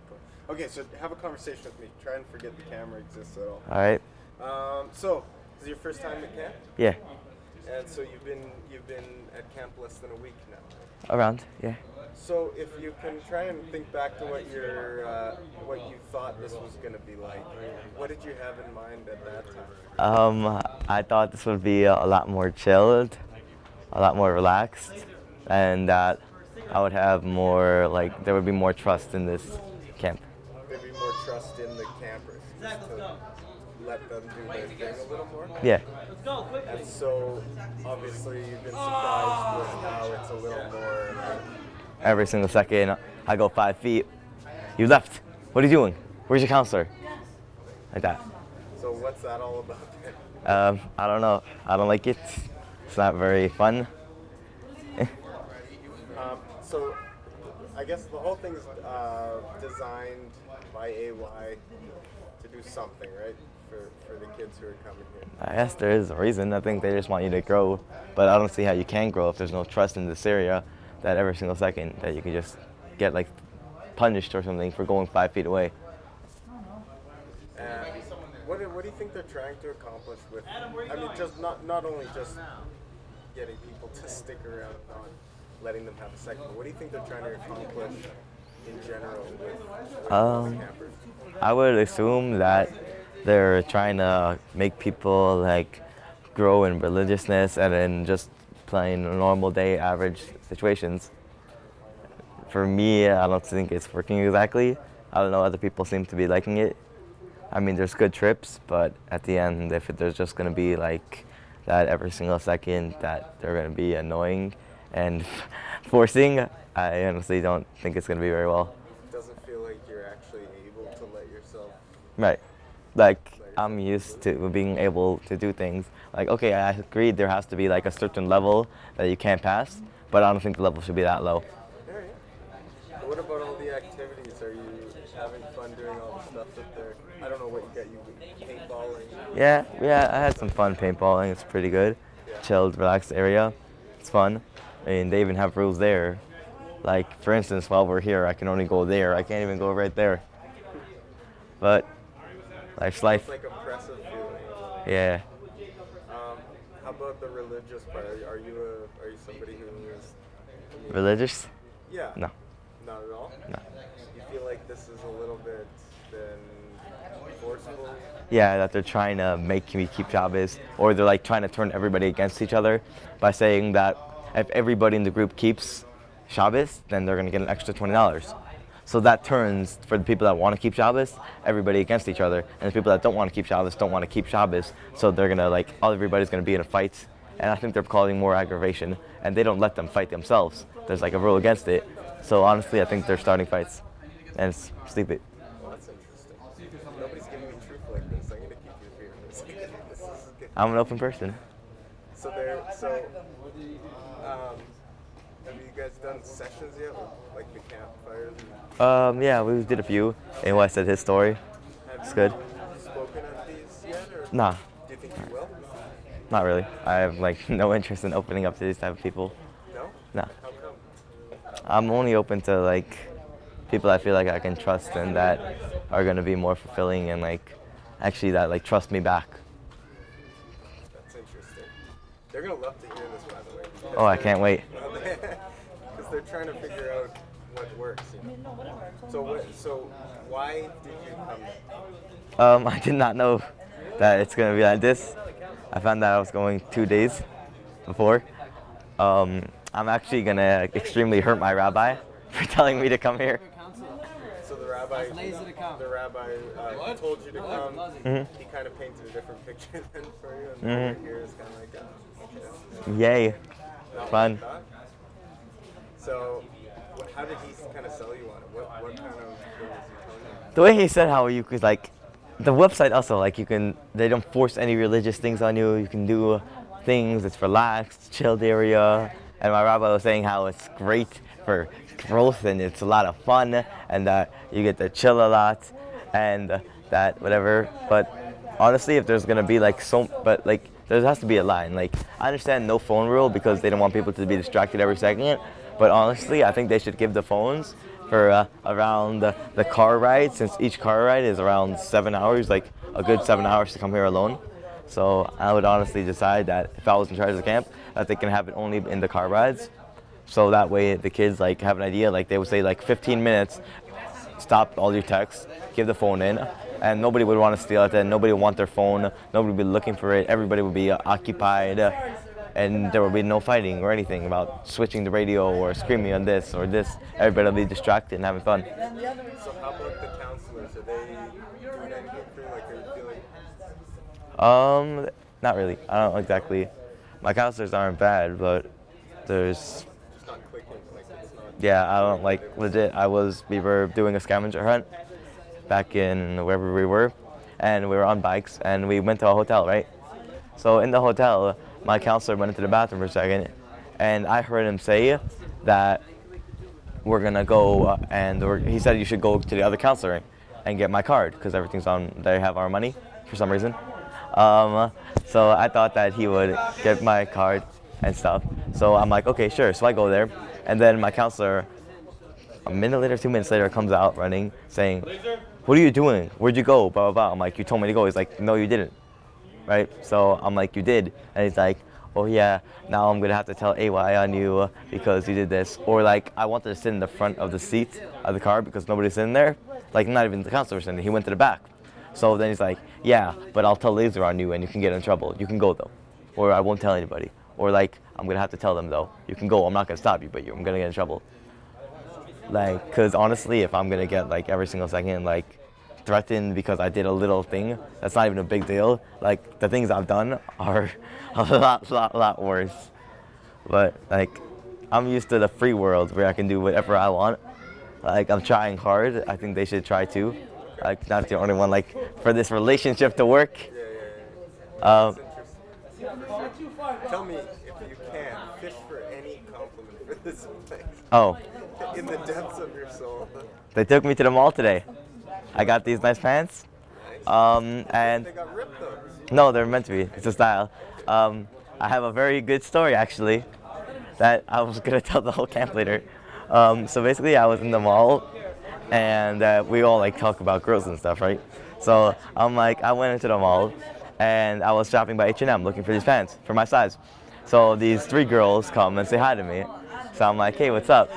Cool. Okay, so have a conversation with me. Try and forget the camera exists at all. All right. So, is it your first time at camp? Yeah. And so you've been at camp less than a week now, right? Around, yeah. So if you can try and think back to what you thought this was going to be like, what did you have in mind at that time? I thought this would be a lot more chilled, a lot more relaxed, and that I would have more, there would be more trust in this camp. There'd be more trust in the campers, just to let them do their thing a little more? Yeah. And so, obviously, you've been surprised with how it's a little more Every single second, I go 5 feet. You left. What are you doing? Where's your counselor? Like that. So what's that all about? I don't know. I don't like it. It's not very fun. So I guess the whole thing's designed by AY to do something, right? For the kids who are coming here. I guess there is a reason. I think they just want you to grow, but I don't see how you can grow if there's no trust in this area that every single second that you can just get like punished or something for going 5 feet away. What do you think they're trying to accomplish with? I mean, just not only just getting people to stick around and not letting them have a second, but what do you think they're trying to accomplish in general with the campers? I would assume that they're trying to make people like grow in religiousness and in just playing normal day average situations. For me, I don't think it's working exactly. I don't know, other people seem to be liking it. I mean, there's good trips, but at the end, if there's just going to be like that every single second that they're going to be annoying and forcing, I honestly don't think it's going to be very well. It doesn't feel like you're actually able to let yourself. Right. Like, I'm used to being able to do things. Like, okay, I agree there has to be like a certain level that you can't pass, but I don't think the level should be that low. Yeah. What about all the activities? Are you having fun doing all the stuff up there? I don't know what you got. You paintballing? Yeah, I had some fun paintballing. It's pretty good. Yeah. Chilled, relaxed area. It's fun. I mean, they even have rules there. Like, for instance, while we're here, I can only go there. I can't even go right there. But life's life. It's like oppressive feeling. Yeah. How about the religious part? Are you somebody who is Religious? Yeah. No. Not at all? No. You feel like this is a little bit forceful? Yeah, that they're trying to make me keep Shabbos, or they're like trying to turn everybody against each other by saying that if everybody in the group keeps Shabbos, then they're going to get an extra $20. So that turns, for the people that want to keep Shabbos, everybody against each other. And the people that don't want to keep Shabbos don't want to keep Shabbos. So they're going to everybody's going to be in a fight. And I think they're causing more aggravation. And they don't let them fight themselves. There's like a rule against it. So honestly, I think they're starting fights. And it's stupid. Well, that's interesting. Nobody's giving me truth like this. I'm going to keep you here. This is good. I'm an open person. Have you guys done sessions yet with like the campfires? Yeah, we did a few. And I said his story. It's good. Have you spoken at these yet? Or Nah, do you think you will? not really. I have like no interest in opening up to these type of people. No? Nah. How come? I'm only open to like people I feel like I can trust and that are gonna be more fulfilling and like actually that like trust me back. That's interesting. They're gonna love to hear this, by the way. Oh, I can't wait. Because they're trying to figure out what works. You know? So why did you come? I did not know that it's gonna be like this. I found out I was going 2 days before. I'm actually gonna extremely hurt my rabbi for telling me to come here. So the rabbi told you to come. Mm-hmm. He kind of painted a different picture then for you, and then here is kind of like okay. Yay, Not fun. what you thought? So how did he kind of sell you on it? What kind of things was he telling you? The way he said how you could like, the website also like they don't force any religious things on you. You can do things. It's relaxed, chilled area. And my rabbi was saying how it's great for growth and it's a lot of fun and that you get to chill a lot and that whatever. But honestly, if there's gonna be like there has to be a line. Like I understand no phone rule because they don't want people to be distracted every second. But honestly, I think they should give the phones for around the car ride, since each car ride is around 7 hours, like a good 7 hours to come here alone. So I would honestly decide that if I was in charge of the camp, that they can have it only in the car rides. So that way the kids like have an idea, like they would say like 15 minutes, stop all your texts, give the phone in, and nobody would want to steal it then, nobody would want their phone, nobody would be looking for it, everybody would be occupied, and there would be no fighting or anything about switching the radio or screaming on this or this. Everybody will be distracted and having fun. So how about the counselors? Are they doing anything for you? Like, are you feeling? Not really. I don't exactly. My counselors aren't bad, but there's. Just not clicking. Like it's not. Yeah, I don't like legit. We were doing a scavenger hunt back in wherever we were, and we were on bikes and we went to a hotel, right? So in the hotel, my counselor went into the bathroom for a second, and I heard him say that we're gonna go he said you should go to the other counselor and get my card because everything's on. They have our money for some reason. So I thought that he would get my card and stuff. So I'm like, okay, sure. So I go there, and then my counselor, a minute later, 2 minutes later, comes out running, saying, "What are you doing? Where'd you go?" Blah blah blah. I'm like, "You told me to go." He's like, "No, you didn't." Right? So I'm like, "You did," and he's like, "Oh yeah, now I'm gonna have to tell AY on you because you did this." Or like, I wanted to sit in the front of the seat of the car because nobody's in there. Like, not even the counselor was in there. He went to the back. So then he's like, "Yeah, but I'll tell Laser on you and you can get in trouble. You can go though, or I won't tell anybody. Or like, I'm gonna have to tell them though. You can go. I'm not gonna stop you, but I'm gonna get in trouble." Like, cause honestly, if I'm gonna get like every single second like threatened because I did a little thing, that's not even a big deal. Like, the things I've done are a lot worse. But like, I'm used to the free world where I can do whatever I want. Like, I'm trying hard. I think they should try too. Like, not the only one. Like, for this relationship to work. Tell me, if you can, fish for any compliment for this place. Oh. In the depths of your soul. They took me to the mall today. I got these nice pants. And They got ripped though. no, they're meant to be. It's a style. I have a very good story actually that I was gonna tell the whole camp later. So basically, I was in the mall, and we all like talk about girls and stuff, right? So I'm like, I went into the mall, and I was shopping by H&M looking for these pants for my size. So these 3 girls come and say hi to me. So I'm like, "Hey, what's up?"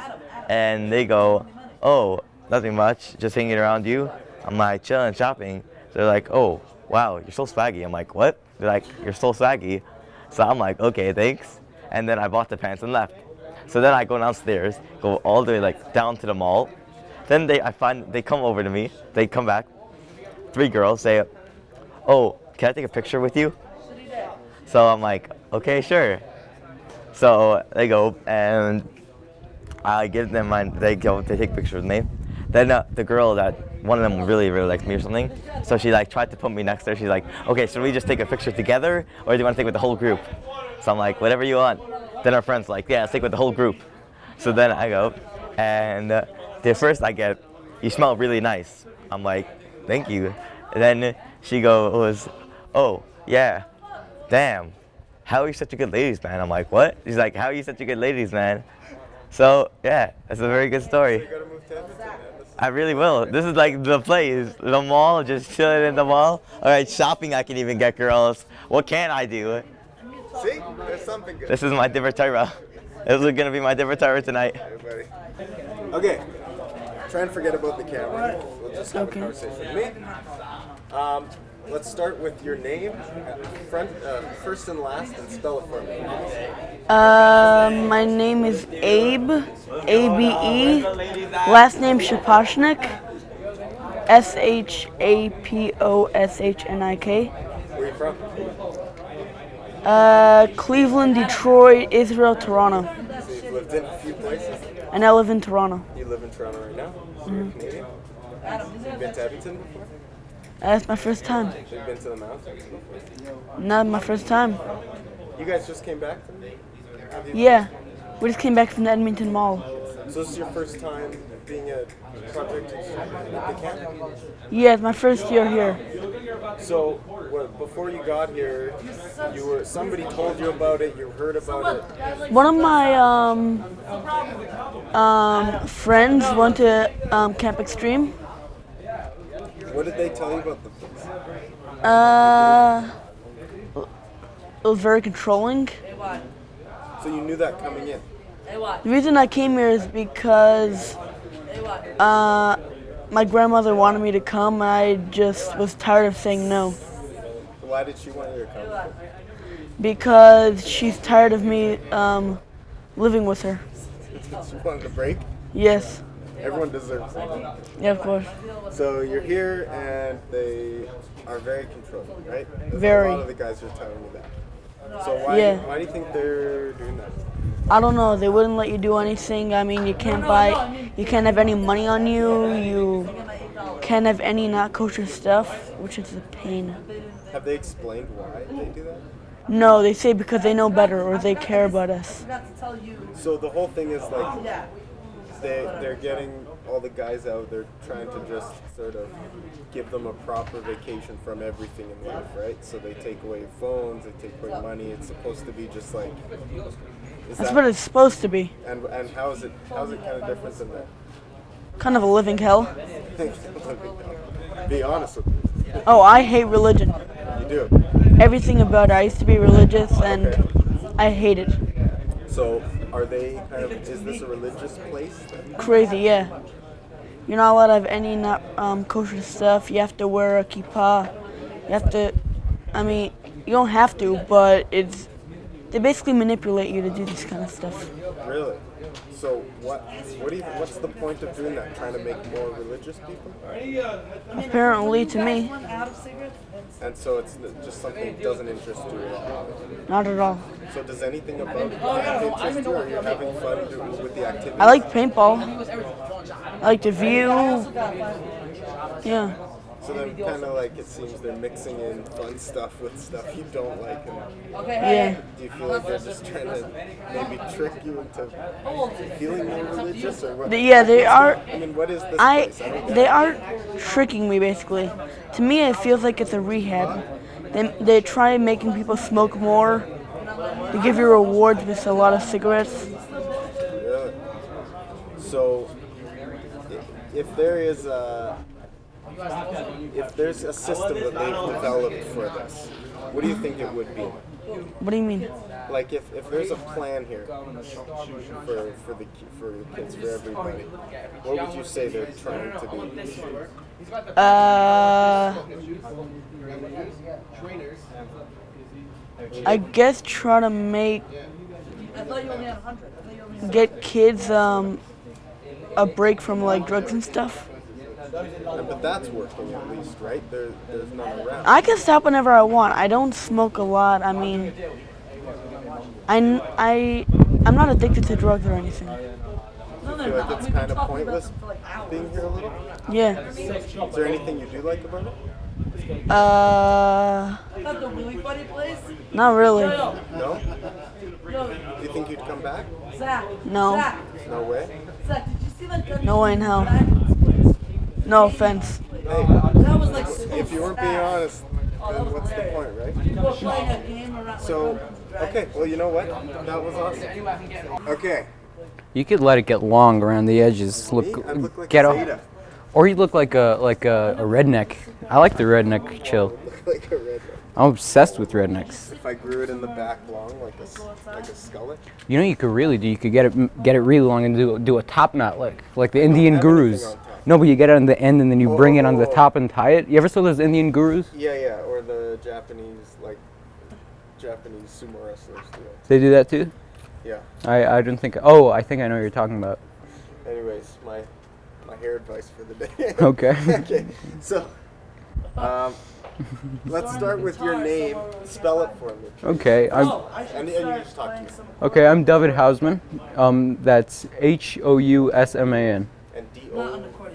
And they go, "Oh, nothing much, just hanging around you." I'm like, "Chilling, shopping." They're like, "Oh, wow, you're so swaggy." I'm like, "What?" They're like, "You're so swaggy." So I'm like, "Okay, thanks." And then I bought the pants and left. So then I go downstairs, go all the way like down to the mall. Then they come over to me. They come back. 3 girls say, "Oh, can I take a picture with you?" So I'm like, "Okay, sure." So they go and I give them they take pictures with me. Then the girl that one of them really likes me or something, so she like tried to put me next to her. She's like, "Okay, should we just take a picture together, or do you want to take with the whole group?" So I'm like, "Whatever you want." Then our friend's like, "Yeah, let's take with the whole group." So then I go, and the first I get, "You smell really nice." I'm like, "Thank you." And then she goes, "Oh yeah, damn, how are you such a good ladies man?" I'm like, "What?" She's like, "How are you such a good ladies man?" So yeah, that's a very good story. You gotta move to Edmonton, man. I really will. This is like the place, the mall, just chilling in the mall. All right, shopping, I can even get girls. What can I do? See, there's something good. This is my divertira. This is gonna be my divertira tonight. Everybody. Okay, try and forget about the camera. We'll just have a conversation with me. Let's start with your name, first and last, and spell it for me. My name is Abe, A-B-E. Last name Shaposhnik, S-H-A-P-O-S-H-N-I-K. Where are you from? Cleveland, Detroit, Israel, Toronto. So you've lived in a few places. And I live in Toronto. You live in Toronto right now? So you're Canadian? You've been to Edmonton before? That's my first time. You've been to the mountains before? Not my first time. You guys just came back from Yeah, we just came back from the Edmonton Mall. So this is your first time being a Project Extreme at the camp? Yeah, it's my first year here. So before you got here, somebody told you about it, you heard about it. One of my friends went to Camp Extreme. What did they tell you about the place? It was very controlling. So you knew that coming in? The reason I came here is because my grandmother wanted me to come. I just was tired of saying no. Why did she want you to come? Because she's tired of me living with her. She wanted a break? Yes. Everyone deserves it. Yeah, of course. So you're here and they are very controlling, right? Very. A lot of the guys are telling me that. So why do you think they're doing that? I don't know. They wouldn't let you do anything. I mean, you can't have any money on you. You can't have any not kosher stuff, which is a pain. Have they explained why they do that? No, they say because they know better or they care about us. So the whole thing is like, they're getting all the guys out. They're trying to just sort of give them a proper vacation from everything in life, right? So they take away phones, they take away money. It's supposed to be just like. That's what it's supposed to be. And how is it kind of different than that? Kind of a living hell. Be honest with me. Oh, I hate religion. You do. Everything about it. I used to be religious, and I hate it. So, are they kind of? Is this a religious place? Crazy, yeah. You're not allowed to have any not kosher stuff. You have to wear a kippah. You have to. I mean, you don't have to, but they basically manipulate you to do this kind of stuff. Really? So what's the point of doing that? Trying to make more religious people? Apparently, to me. And so it's just something that doesn't interest you at all? Not at all. So does anything about it interest you? Are you having fun with the activity? I like paintball. I like to view. Yeah. So then kind of like it seems they're mixing in fun stuff with stuff you don't like. Yeah. Do you feel like they're just trying to maybe trick you into feeling more religious or what? Yeah, they are. I mean, what is this place? I don't get They it. are tricking me basically. To me, it feels like it's a rehab. They try making people smoke more. They give you rewards with a lot of cigarettes. Really? So if there's a system that they've developed for this, what do you think it would be? What do you mean? Like if there's a plan here for the kids, for everybody, what would you say they're trying to do? I guess try to get kids a break from like drugs and stuff. But that's working at least, right? There's none around. I can stop whenever I want. I don't smoke a lot. I mean, I'm not addicted to drugs or anything. Do you feel like it's kind of pointless being here a little? Yeah. Is there anything you do like about it? Not really. No? Do you think you'd come back? No. No way? No way in hell. No offense. Hey, if you weren't being honest, then what's the point, right? So, okay, well, you know what? That was awesome. Okay. You could let it get long around the edges. I look like Get a off. Zeta. Or you look like a redneck. I like the redneck chill. Like a redneck. I'm obsessed with rednecks. If I grew it in the back long, like a skullet. You know, you could really do. You could get it really long and do a top knot like the Indian gurus. No, but you get it on the end and then you bring it on the top and tie it. You ever saw those Indian gurus? Yeah, or the Japanese sumo wrestlers do it. They do that too? Yeah. I didn't think. Oh, I think I know what you're talking about. Anyways, my hair advice for the day. Okay. Okay. So, let's start with your name. Spell it for me. Okay. And you just talk to me. Okay, I'm David Hausman. That's Housman. And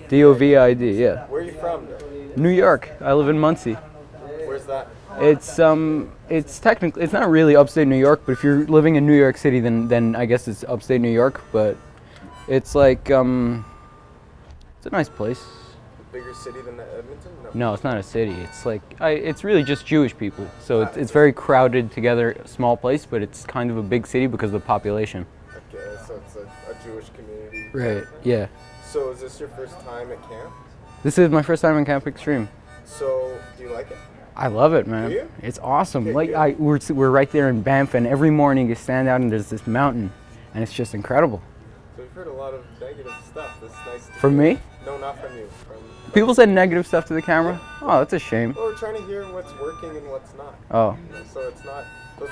Dovid, yeah. Where are you from? New York. I live in Muncie. Where's that? It's technically, it's not really upstate New York, but if you're living in New York City, then I guess it's upstate New York. But it's like it's a nice place. Bigger city than Edmonton? No, it's not a city. It's like it's really just Jewish people. So it's very crowded together, small place, but it's kind of a big city because of the population. Okay, so it's a Jewish community. Right. Yeah. So is this your first time at camp? This is my first time in Camp Extreme. So do you like it? I love it, man. Do you? It's awesome. Like we're right there in Banff, and every morning you stand out and there's this mountain, and it's just incredible. So we've heard a lot of negative stuff. That's nice to From hear. me? No, not from you. People said negative stuff to the camera. Oh, that's a shame. Well, we're trying to hear what's working and what's not. Oh. You know, so it's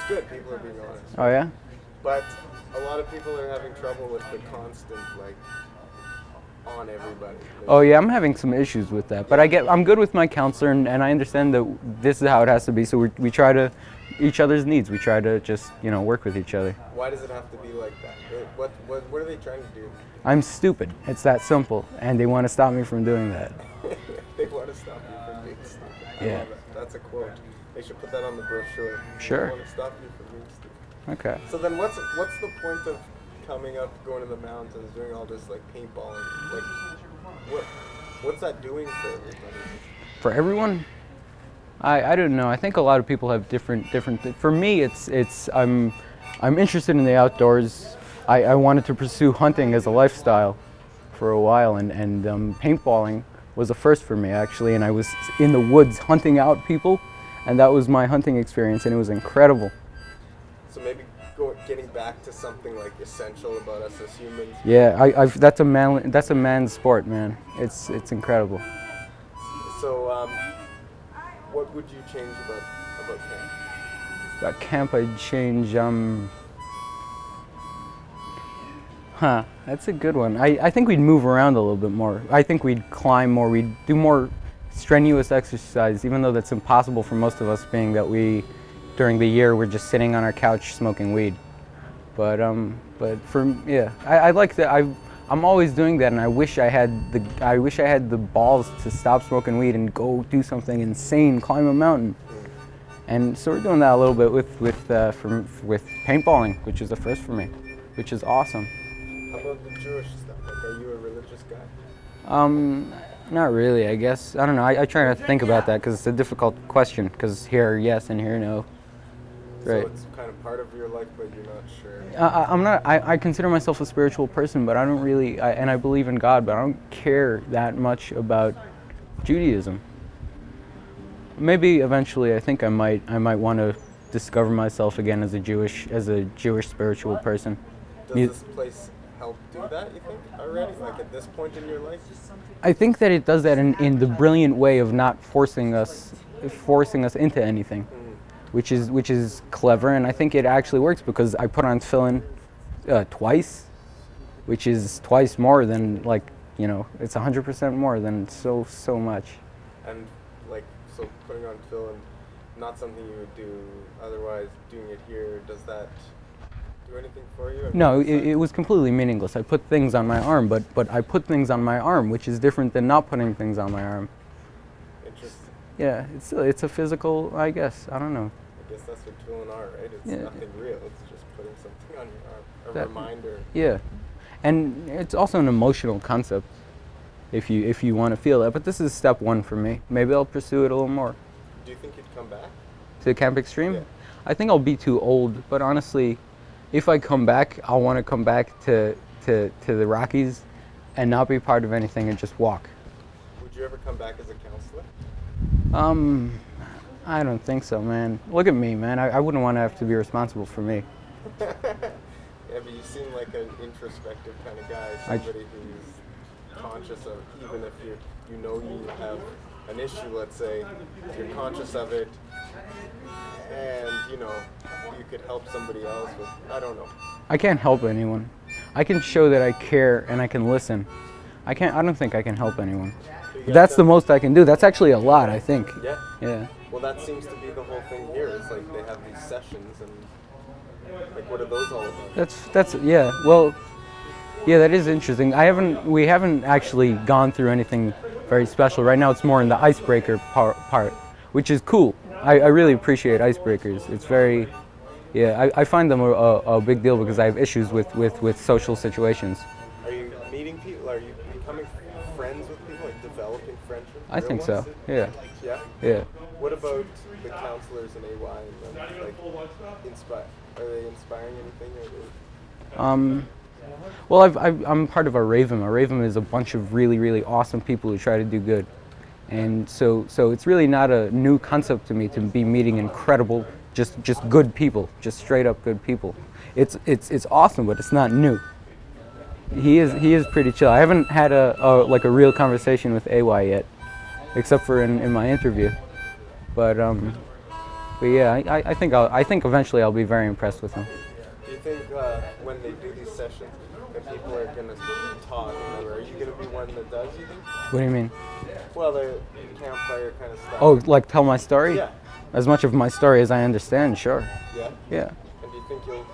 good. People are being honest. Oh yeah. But a lot of people are having trouble with the constant on everybody. Oh yeah, I'm having some issues with that, but I'm good with my counselor, and I understand that this is how it has to be. So we try to each other's needs. We try to just work with each other. Why does it have to be like that? What are they trying to do? I'm stupid. It's that simple, and they want to stop me from doing that. They want to stop you from being stupid. Yeah. That's a quote. They should put that on the brochure. Sure. They want to stop you from being stupid. Okay. So then what's the point of coming up, going to the mountains, doing all this like paintballing, like what's that doing for everybody? For everyone, I don't know. I think a lot of people have different. For me, I'm interested in the outdoors. I wanted to pursue hunting as a lifestyle for a while, and paintballing was a first for me actually. And I was in the woods hunting out people, and that was my hunting experience, and it was incredible. So maybe getting back to something like essential about us as humans. Yeah, that's a man's sport, man. It's incredible. So, what would you change about camp? About camp, I'd change. That's a good one. I think we'd move around a little bit more. I think we'd climb more. We'd do more strenuous exercise, even though that's impossible for most of us, being that during the year, we're just sitting on our couch smoking weed. But I like that. I'm always doing that, and I wish I had the balls to stop smoking weed and go do something insane, climb a mountain. And so we're doing that a little bit with paintballing, which is the first for me, which is awesome. How about the Jewish stuff? Like, are you a religious guy? Not really, I guess. I don't know. I try not to think about that because it's a difficult question. Because here, yes, and here, no. Right. So it's kind of part of your life, but you're not sure. I'm not. I consider myself a spiritual person, but I don't really. And I believe in God, but I don't care that much about Judaism. Maybe eventually, I think I might want to discover myself again as a Jewish spiritual person. Does this place help do that? You think already? Like at this point in your life? I think that it does that in the brilliant way of not forcing us into anything. Which is clever, and I think it actually works because I put on tefillin twice, which is twice more than it's 100% more than so much. And so putting on tefillin, not something you would do otherwise. Doing it here, does that do anything for you? No, it was completely meaningless. I put things on my arm, but I put things on my arm, which is different than not putting things on my arm. Interesting. Yeah, it's a physical, I guess. I don't know. I guess that's what tefillin are, right? It's nothing real. It's just putting something on your arm, a reminder. Yeah, and it's also an emotional concept, if you want to feel it. But this is step one for me. Maybe I'll pursue it a little more. Do you think you'd come back to Camp Extreme? Yeah. I think I'll be too old. But honestly, if I come back, I'll want to come back to the Rockies, and not be part of anything and just walk. Would you ever come back as a counselor? I don't think so, man. Look at me, man. I wouldn't want to have to be responsible for me. Yeah, but you seem like an introspective kind of guy, somebody who's conscious of, even if you know you have an issue, let's say, you're conscious of it, and you could help somebody else with, I don't know. I can't help anyone. I can show that I care and I can listen. I don't think I can help anyone. That's the most I can do. That's actually a lot, I think. Yeah? Yeah. Well, that seems to be the whole thing here. It's like they have these sessions, and like, what are those all about? That's yeah. Well, yeah, that is interesting. We haven't actually gone through anything very special. Right now it's more in the icebreaker part, which is cool. I really appreciate icebreakers. It's very, yeah, I find them a big deal because I have issues with social situations. Are you meeting people? Are you becoming friends with people, like developing friendships? I think so, yeah. Yeah? Yeah. What about the counselors in AY? Are they inspiring anything? Well, I'm part of a Raven. A Raven is a bunch of really, really awesome people who try to do good. And so it's really not a new concept to me to be meeting incredible, just good people, just straight up good people. It's awesome, but it's not new. He is pretty chill. I haven't had a real conversation with AY yet, except for in my interview. But yeah, I think eventually I'll be very impressed with him. Do you think when they do these sessions, that people are going to talk? Are you going to be one that does, you think? What do you mean? Well, the campfire kind of stuff. Oh, like tell my story? Yeah. As much of my story as I understand, sure. Yeah? Yeah. And do you think you'll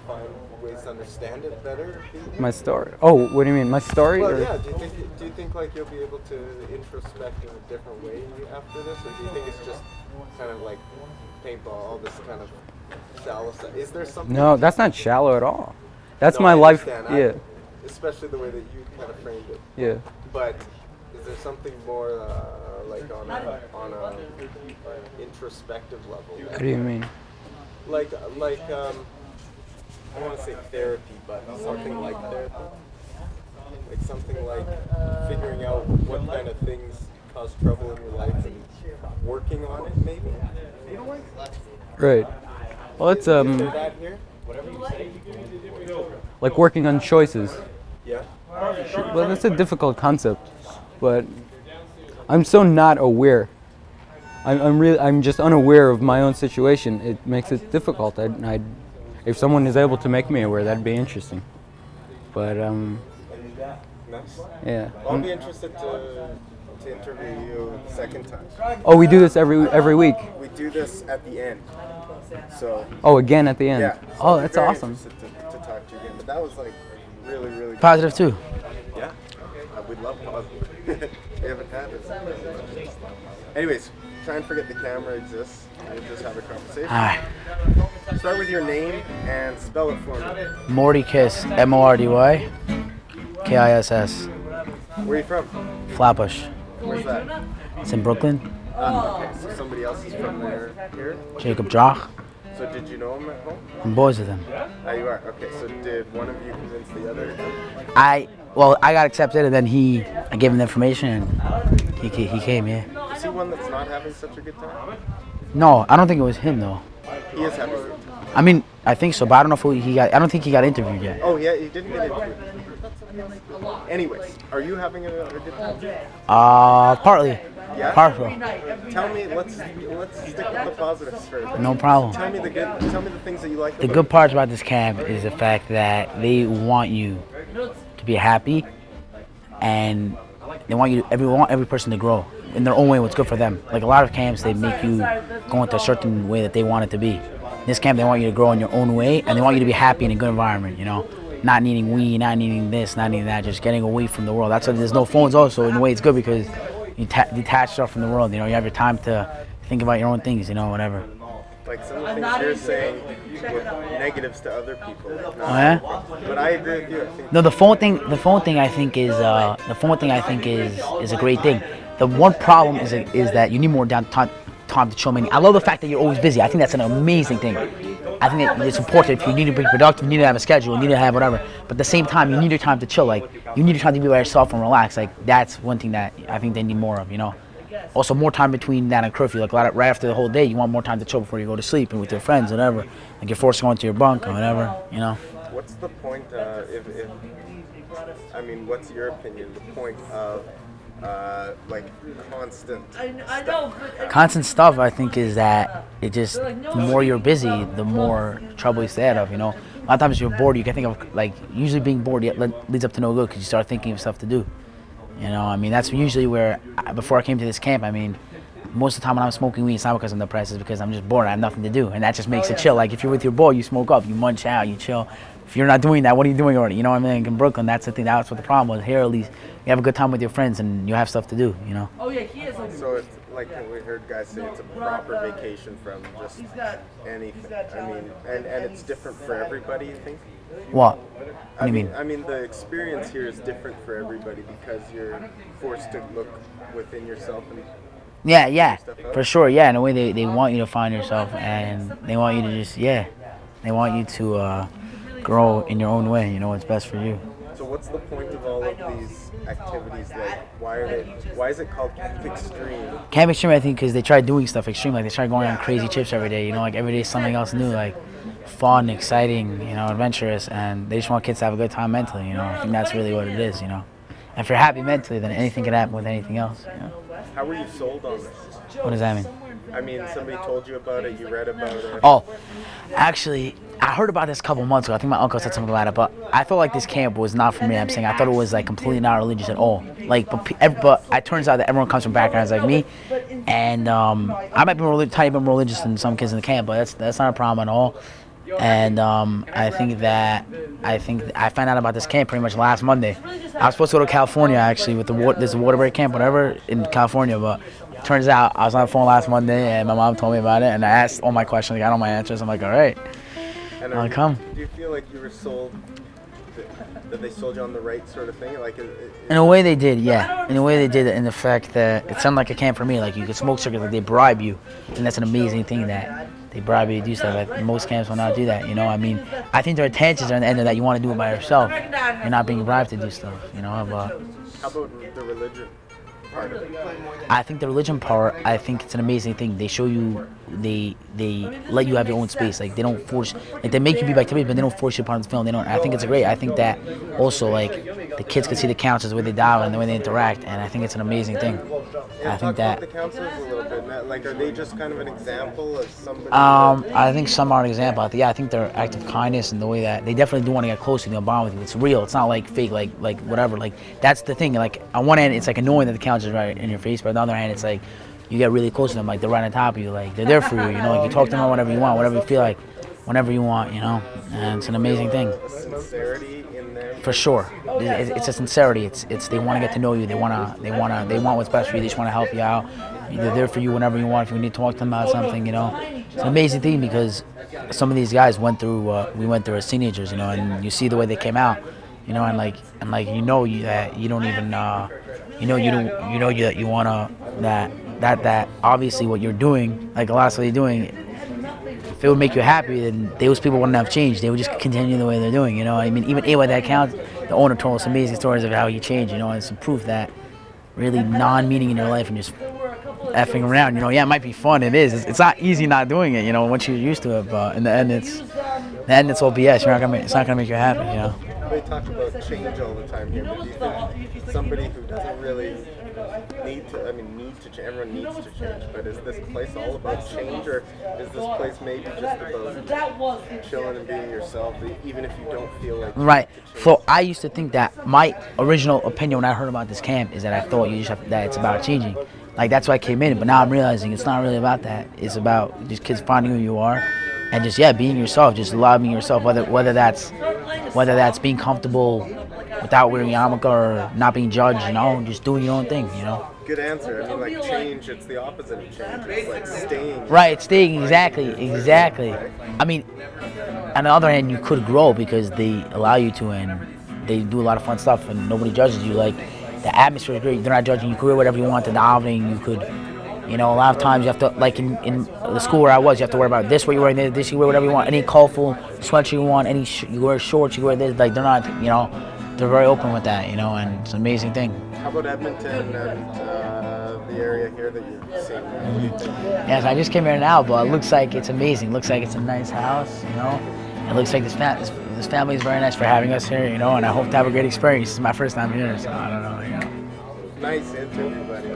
find ways to understand it better? My story? Oh, what do you mean, my story? Well, or? yeah. Do you think like you'll be able to introspect in a different way after this, or do you think it's just kind of like paintball, all this kind of shallow stuff. Is there something? No, that's not shallow at all. That's No, my I life. understand. Yeah. Especially the way that you kind of framed it. Yeah. But is there something more like on a introspective level? What do you mean? Like I don't want to say therapy, but something like therapy. Like something like figuring out what kind of things cause trouble in your life and working on it, maybe. Right. Well, it's Is there that here? like working on choices. Yeah. Well, that's a difficult concept, but I'm so not aware. I'm just unaware of my own situation. It makes it difficult. If someone is able to make me aware, that'd be interesting. But Nice. yeah. I'll be interested to interview you the second time. Oh, we do this every week. We do this at the end. So. Oh, again at the end. Yeah. So Oh, I'll be that's very awesome. interested to talk to you again. But that was like really, really good. Positive too. Yeah. We'd love positive. We haven't had it. Anyways, try and forget the camera exists. We'll just have a conversation. Hi, Start with your name and spell it for me. Morty Kiss, M-O-R-D-Y, K-I-S-S, Where are you from? Flatbush. Where's that? It's in Brooklyn. Okay, so somebody else is from there here. Jacob Jock. So did you know him at home? I'm boys with him. Ah, you are. Okay, so did one of you convince the other? I got accepted, and then I gave him the information, and he came. Yeah. Is he one that's not having such a good time? No, I don't think it was him though. He is having a good time. I mean, I think so, but I don't know if he got. I don't think he got interviewed yet. Oh, yeah, he didn't get interviewed. Anyways, are you having a good time? Partly. Yeah? Partial. Tell me, let's stick with the positives first. No problem. Tell me the things that you like The about good parts about this camp is the fact that they want you to be happy, and they want every person to grow in their own way. What's good for them. Like a lot of camps, they make you go into a certain way that they want it to be. In this camp, they want you to grow in your own way, and they want you to be happy in a good environment. You know, not needing weed, not needing this, not needing that, just getting away from the world. That's why there's no phones. Also, in a way, it's good because you detach yourself from the world. You know, you have your time to think about your own things. You know, whatever. like some of the things you're saying were negatives to other people. Oh yeah. But I agree with you. I think No, the phone thing I think is a great thing. The one problem is that you need more time to chill. I love the fact that you're always busy. I think that's an amazing thing. I think that it's important. If you need to be productive, you need to have a schedule, you need to have whatever. But at the same time, you need your time to chill. Like you need your time to be by yourself and relax. Like that's one thing that I think they need more of. You know. Also, more time between that and curfew. Like right after the whole day, you want more time to chill before you go to sleep and with your friends, whatever. Like you're forced to go into your bunk or whatever. You know. What's the point? What's your opinion? The point of like constant stuff, I think, is that it just the more you're busy, the more trouble you stay out of. You know, a lot of times you're bored. You can think of like usually being bored leads up to no good because you start thinking of stuff to do. You know, that's usually where before I came to this camp. Most of the time when I'm smoking weed, it's not because I'm depressed. It's because I'm just bored. I have nothing to do, and that just makes it chill. Like if you're with your boy, you smoke up, you munch out, you chill. If you're not doing that, what are you doing already? You know what I mean? In Brooklyn, that's the thing. That's what the problem was. Here, at least, you have a good time with your friends, and you have stuff to do. You know. Oh yeah, he is. So it's like we heard guys say, it's a proper vacation from just anything. And it's different for everybody. You think? What? What do you mean? The experience here is different for everybody because you're forced to look within yourself and. Yeah, for sure. Yeah, in a way, they want you to find yourself, and they want you to just they want you to grow in your own way. You know what's best for you. So what's the point of all of these activities? Like, why is it called Camp Extreme? Camp Extreme, I think, because they try doing stuff extreme. Like they try going on crazy trips every day. You know, like every day is something else new, like fun, exciting, adventurous, and they just want kids to have a good time mentally. You know, I think that's really what it is. You know, and if you're happy mentally, then anything can happen with anything else. You know? How were you sold on this? What does that mean? Somebody told you about it, you read about it. Oh, actually, I heard about this a couple months ago. I think my uncle said something about it, but I felt like this camp was not for me. I thought it was like completely not religious at all. Like, but it turns out that everyone comes from backgrounds like me, and I might be tiny bit more religious than some kids in the camp, but that's not a problem at all. And I think I found out about this camp pretty much last Monday. I was supposed to go to California actually with there's a water break camp, whatever, in California, but turns out I was on the phone last Monday, and my mom told me about it, and I asked all my questions, I got all my answers. I'm like, all right, And I'll come. Do you feel like you were sold, that they sold you on the right sort of thing? Like, In a way they did, yeah. In a way they did, in the fact that it sounded like a camp for me. Like, you could smoke cigarettes, like they bribe you, and that's an amazing thing that they bribe you to do stuff. Like, most camps will not do that, you know. I mean, I think their intentions are on the end of that you want to do it by yourself. You're not being bribed to do stuff, you know. how about the religion part of it? I think the religion part, I think it's an amazing thing. They show you, they let you have your own space. Like, they don't force, like, they make you be activities, but they don't force you upon the film. They don't. I think it's great. I think that also, like, the kids can see the counselors, the way they dial and the way they interact, and I think it's an amazing thing. I think that. Talk about the counselors a little bit. Like, are they just kind of an example of somebody? I think some are an example. I think their act of kindness and the way that they definitely do want to get close to you, they'll bond with you. It's real. It's not like fake, like whatever. Like, that's the thing. Like, on one hand, it's like annoying that the counselor's right in your face, but on the other hand, it's like you get really close to them. Like, they're right on top of you. Like, they're there for you. You know, like, you talk to them whatever you want, whatever you feel like, whenever you want. You know, and it's an amazing thing. Sincerity in there. For sure, it's a sincerity. It's they want to get to know you. They want what's best for you. They just want to help you out. They're there for you whenever you want. If you need to talk to them about something, you know, it's an amazing thing because some of these guys went through. We went through as teenagers, you know, and you see the way they came out, you know, and like that you don't even, that you wanna that obviously what you're doing, like a lot of what you're doing. If it would make you happy, then those people wouldn't have changed. They would just continue the way they're doing, you know. I mean, even by that count, the owner told us amazing stories of how he changed, you know, and it's some proof that really non-meaning in your life and just effing around, you know. Yeah, it might be fun. It is. It's not easy not doing it, you know, once you're used to it. But in the end, it's all BS. It's not gonna make you happy, you know. They talk about change all the time here, but do you think somebody who doesn't really need to change, everyone needs to change, but is this place all about change, or is this place maybe just about chilling and being yourself, even if you don't feel like right? So I used to think that my original opinion when I heard about this camp is that I thought that it's about changing. Like, that's why I came in, but now I'm realizing it's not really about that. It's about just kids finding who you are and just being yourself, just loving yourself, whether that's being comfortable without wearing a yarmulke or not being judged, you know, just doing your own thing, you know. Good answer. I mean, like, change, it's the opposite of change. It's like staying. Right, staying, exactly. I mean, on the other hand, you could grow because they allow you to, and they do a lot of fun stuff, and nobody judges you. Like, the atmosphere is great. They're not judging. You could wear whatever you want to davening. You could, you know, a lot of times you have to, like in the school where I was, you have to worry about this, what you're wearing, this, you wear whatever you want. Any colorful sweatshirt you want, you wear shorts, you wear this. Like, they're not, you know, they're very open with that, you know, and it's an amazing thing. How about Edmonton and the area here that you're seeing? What do you think? Yes, I just came here now, but it looks like it's amazing. It looks like it's a nice house, you know. It looks like this family is very nice for having us here, you know, and I hope to have a great experience. This is my first time here, so I don't know, you know. Nice interview, buddy.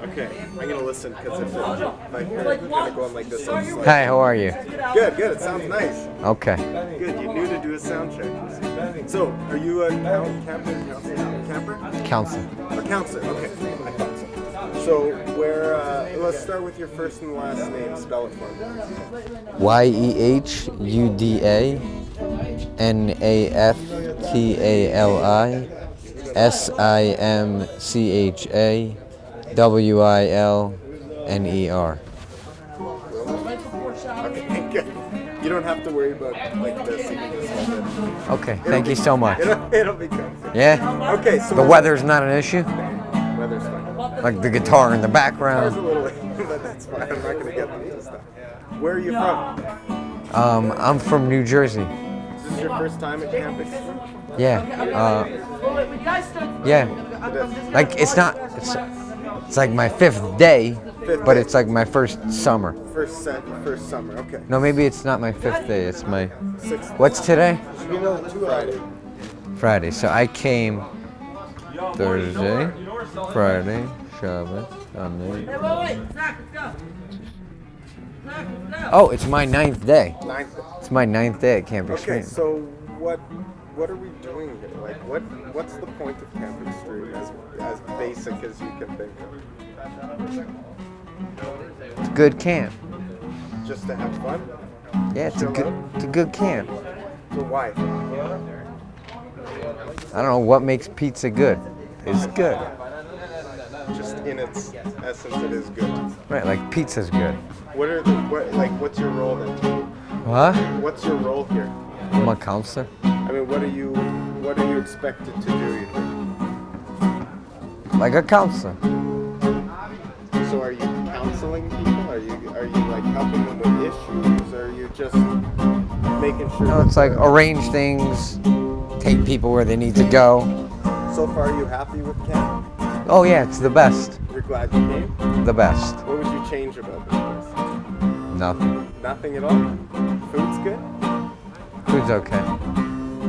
Okay, I'm gonna listen because if I kind of going like this, I'm just like, Hi, how are you? Good. It sounds nice. Okay. Good. You knew to do a sound check. So, are you a camper? Counselor. A counselor. Okay. I thought so. So, let's start with your first and last name. Spell it for me. YEHUDANAFTALI SIMCHAWILNER. Okay, good. You don't have to worry about like this. You can just hold it. Okay, thank you so much. It'll be good. Yeah? Okay, so the weather's not an issue? Weather's fine. Like the guitar in the There's a background? little, but that's fine. I'm not going to get into stuff. Where are you from? I'm from New Jersey. Is this your first time at Camp Extreme? Yeah. Yeah. Like, it's like my 5th day, but it's like my first summer. First summer, okay. No, maybe it's not my 5th day, it's my... 6th. What's today? Friday. Friday. So I came Thursday, Friday, Shabbos, Sunday. Oh, it's my 9th day. It's my 9th day at Camp Extreme. Okay, so what are we doing here? Like, what's the point of Camp Extreme as basic as you can think of? It's a good camp. Just to have fun? Yeah, it's a good camp. So why? I don't know what makes pizza good. It's good. just in its essence it is good? Right, like pizza's good. What's your role then? What? What's your role here? I'm a counselor. I mean, what are you expected to do, you think? Like a counselor. So are you counseling people? Are you like helping them with issues? Or are you just making sure? No, it's like arrange things, take people where they need to go. So far, are you happy with camp? Oh yeah, it's the best. You're glad you came? The best. What would you change about this place? Nothing. Nothing at all? Food's good? Food's okay.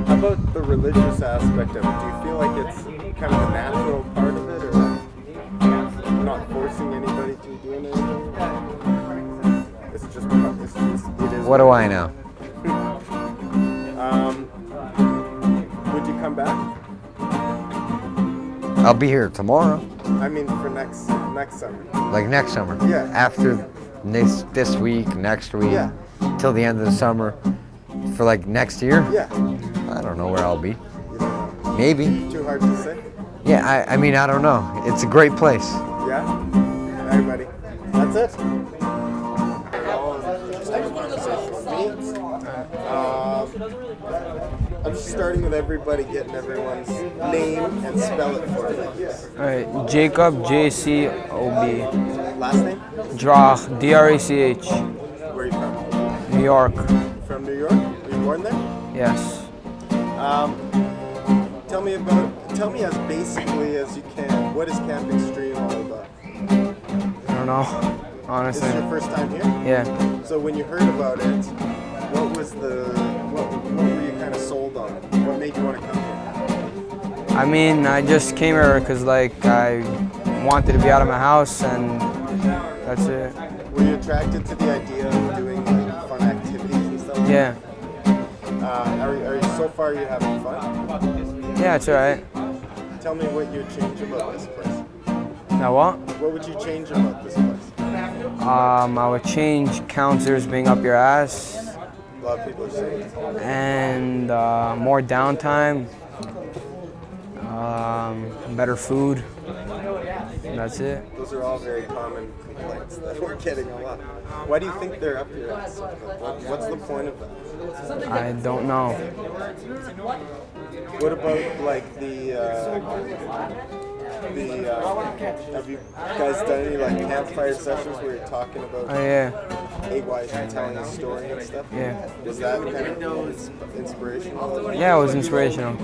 How about the religious aspect of it? Do you feel like it's kind of a natural part of it, or not forcing anybody to do anything? It is. What do I know? Would you come back? I'll be here tomorrow. I mean, for next summer. Like next summer. Yeah. After this week, next week, Yeah. till the end of the summer. For like next year? Yeah. I don't know where I'll be. You don't know. Maybe. Too hard to say? Yeah, I mean, I don't know. It's a great place. Yeah? All right, buddy. That's it. I'm just starting with everybody getting everyone's name and spell it for me. Alright, Jacob, J-C-O-B. Last name? Drach, D-R-A-C-H. Where are you from? New York. From New York? Were you born there? Yes. Tell me as basically as you can, what is Camp Extreme all about? I don't know, honestly. This is your first time here? Yeah. So when you heard about it, what were you kind of sold on? What made you want to come here? I mean, I just came here because like I wanted to be out of my house and that's it. Were you attracted to the idea of doing like fun activities and stuff? Yeah. Are you so far you having fun? Yeah, it's alright. Tell me what you'd change about this place. Now what? What would you change about this place? I would change counselors being up your ass. A lot of people are saying. And more downtime. Better food. That's it. Those are all very common complaints that we're getting a lot. Why do you think they're up your ass? What's the point of that? I don't know. What about like have you guys done any like campfire sessions where you're talking about AY telling a story and stuff? Yeah. Was that kind of inspirational? Yeah, it was inspirational.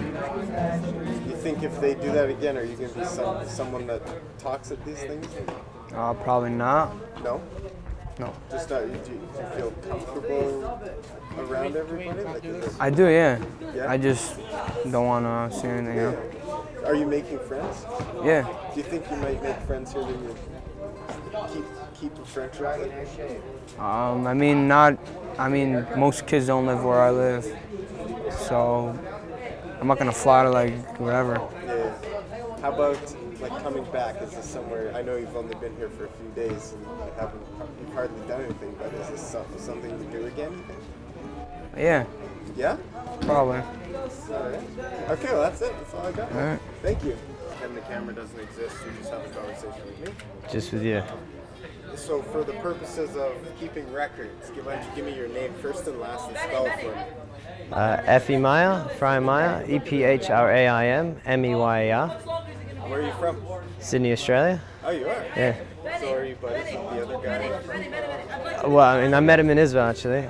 You think if they do that again, are you going to be someone that talks at these things? Probably not. No? No. Just do you feel comfortable around everybody? Like, I do, yeah. Yeah? I just don't want to say anything. Yeah. Are you making friends? Yeah. Do you think you might make friends here that you keep a friendship with? Most kids don't live where I live, so I'm not gonna fly to like wherever. Yeah. How about like coming back? Is this somewhere? I know you've only been here for a few days and you've hardly done anything, but is this something to do again? You think? Yeah. Yeah? Probably. All right. Okay, well that's it. That's all I got. All right. Thank you. And the camera doesn't exist. You just have a conversation with me. Just with you. So for the purposes of keeping records, why don't you give me your name first and last and spell it for me. Effie Meyer, Fry Meyer, EPHRAIM, MEYER. Where are you from? Sydney, Australia. Oh, you are? Yeah. So are you buddies with the other guy? Well, I mean, I met him in Israel actually.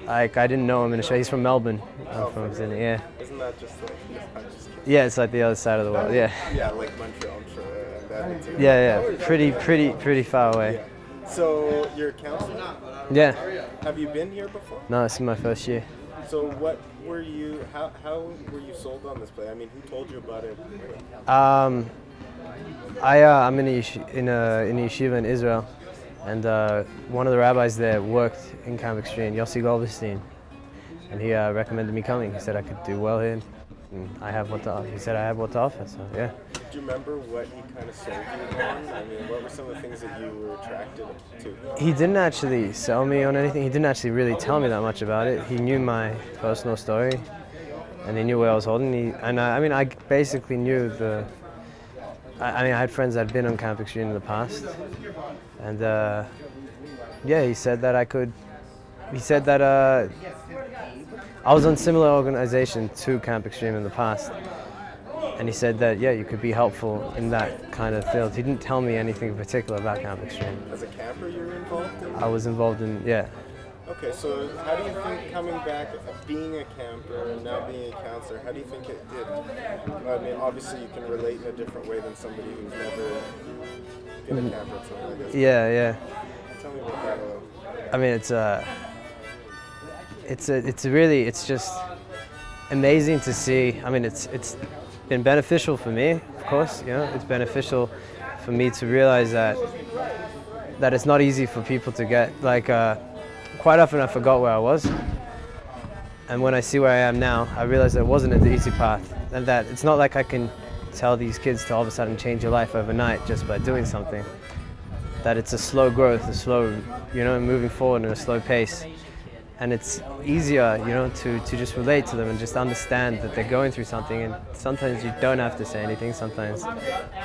I didn't know him in Australia. He's from Melbourne. I'm from Sydney. Yeah. Isn't that just like? No, I'm just kidding. Yeah, it's like the other side of the world. Yeah. Yeah, like Montreal and Edmonton. Yeah. Pretty far away. Yeah. So you're a counselor? Yeah. Have you been here before? No, this is my first year. So what were you? How were you sold on this place? I mean, who told you about it? I'm in a yeshiva in Israel, and one of the rabbis there worked in Camp Extreme, Yossi Goldstein, and he recommended me coming. He said I could do well here, and I have what to offer. He said I have what to offer, so yeah. Do you remember what he kind of sold you on? I mean, what were some of the things that you were attracted to? He didn't actually sell me on anything. He didn't actually really tell me that much about it. He knew my personal story, and he knew where I was holding. I basically knew I mean, I had friends that had been on Camp Extreme in the past, and yeah, he said that I could. He said that I was on similar organization to Camp Extreme in the past, and he said that yeah, you could be helpful in that kind of field. He didn't tell me anything in particular about Camp Extreme. As a camper, you were involved in? I was involved in, yeah. Okay, so how do you think coming back, being a camper and now being a counselor, how do you think it did? I mean, obviously you can relate in a different way than somebody who's never been a camper or something like this. Yeah, yeah. Tell me about that a little. I mean, it's just amazing to see. I mean, it's been beneficial for me, of course. You know, it's beneficial for me to realize that it's not easy for people to get. Like, quite often I forgot where I was, and when I see where I am now, I realize that it wasn't an easy path, and that it's not like I can tell these kids to all of a sudden change your life overnight just by doing something. That it's a slow growth, a slow, you know, moving forward in a slow pace. And it's easier, you know, to just relate to them and just understand that they're going through something, and sometimes you don't have to say anything, sometimes the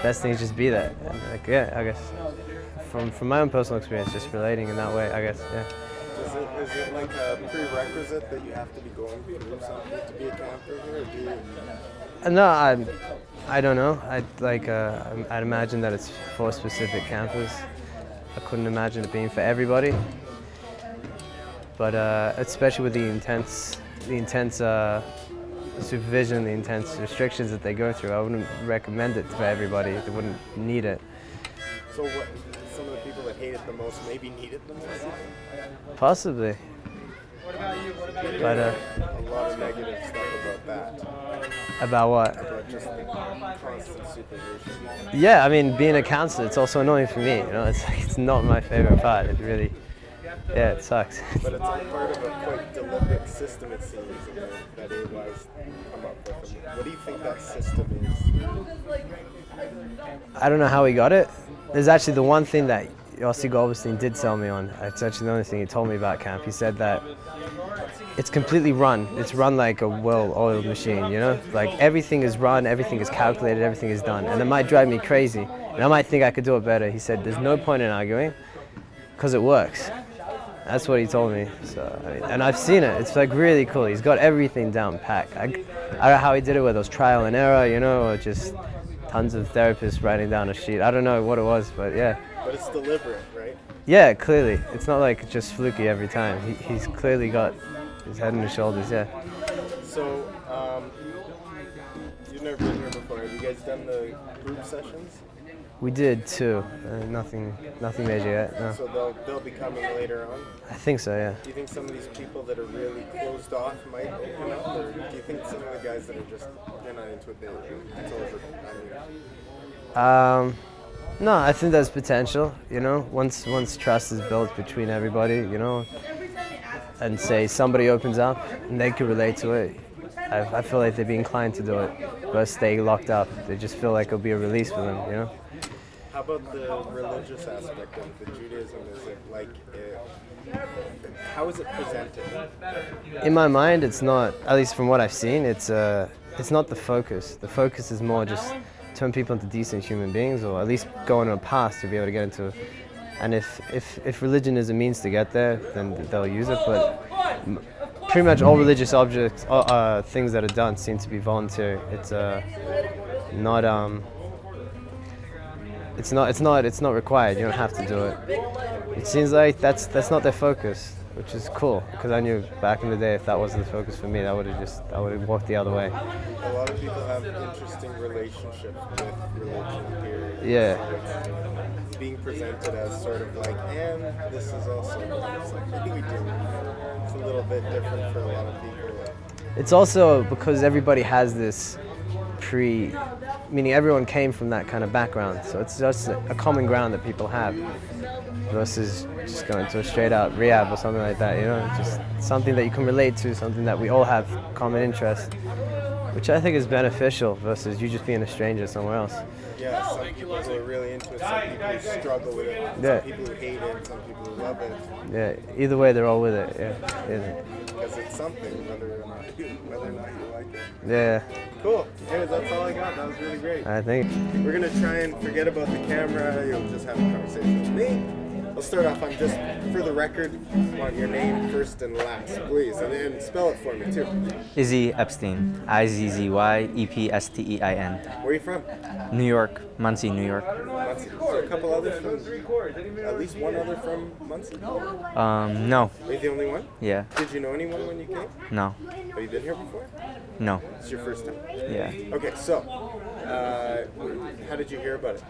best thing is just be there. And like, yeah, I guess, from my own personal experience, just relating in that way, I guess, yeah. Is it like a prerequisite that you have to be going through something to be a camper here, or do you? No, I don't know. I'd imagine that it's for specific campers. I couldn't imagine it being for everybody. But especially with the intense supervision, the intense restrictions that they go through, I wouldn't recommend it for everybody. They wouldn't need it. So what, some of the people that hate it the most maybe need it the most? Possibly. But a lot of negative stuff about that. About what? About just the constant supervision. Yeah, I mean, being a counselor, it's also annoying for me. You know, it's not my favorite part. It really, yeah, it sucks. But it's like part of a quite deliberate system, it seems, that AY's come up with. What do you think that system is? I don't know how he got it. There's actually the one thing that Yossi Goldstein did sell me on. It's actually the only thing he told me about camp. He said that it's completely run. It's run like a well-oiled machine, you know? Like everything is run, everything is calculated, everything is done. And it might drive me crazy. And I might think I could do it better. He said, there's no point in arguing because it works. That's what he told me. So, I mean, and I've seen it. It's like really cool. He's got everything down pat. I don't know how he did it, whether it was trial and error, you know, or just tons of therapists writing down a sheet. I don't know what it was, but yeah. But it's deliberate, right? Yeah, clearly. It's not like just fluky every time. He's clearly got his head on his shoulders, yeah. So, you've never been here before. Have you guys done the group sessions? We did too. Nothing major yet. No. So they'll be coming later on? I think so, yeah. Do you think some of these people that are really closed off might open up, or do you think some of the guys that are just, they're not into it, No, I think there's potential, you know, once trust is built between everybody, you know, and say somebody opens up and they can relate to it, I feel like they'd be inclined to do it, but stay locked up. They just feel like it'll be a release for them, you know. How about the religious aspect of the Judaism? Is it like, how is it presented? In my mind, it's not, at least from what I've seen, it's not the focus. The focus is more just turn people into decent human beings, or at least go on a path to be able to get into. And if religion is a means to get there, then they'll use it. But pretty much all religious objects, things that are done, seem to be voluntary. It's not required. You don't have to do it. It seems like that's not their focus, which is cool. Because I knew back in the day, if that wasn't the focus for me, I would have walked the other way. A lot of people have interesting relationships with religion here. Yeah. It's being presented as sort of like, and this is also, it's like, maybe we do. It's a little bit different for a lot of people. It's also because everybody has this meaning everyone came from that kind of background, so it's just a common ground that people have versus just going to a straight out rehab or something like that, you know, just something that you can relate to, something that we all have common interest. which I think is beneficial versus you just being a stranger somewhere else. Yeah, some people who are really into it, some people who struggle with it, Yeah. some people who hate it, some people who love it. Yeah, either way, they're all with it. Yeah. Because it's something, whether or not you like it. Yeah. Cool. Anyways, that's all I got. That was really great. I think. We're gonna try and forget about the camera. You'll just have a conversation with me. I'll start off. I'm just, for the record, want your name first and last, please, and then spell it for me too. Izzy Epstein. Izzyepstein. Where are you from? New York, Muncie, New York. Muncie. So a couple others from, at least one other from Muncie? No. Are you the only one? Yeah. Did you know anyone when you came? No. Have you been here before? No. It's your first time? Yeah. Okay, so, how did you hear about it?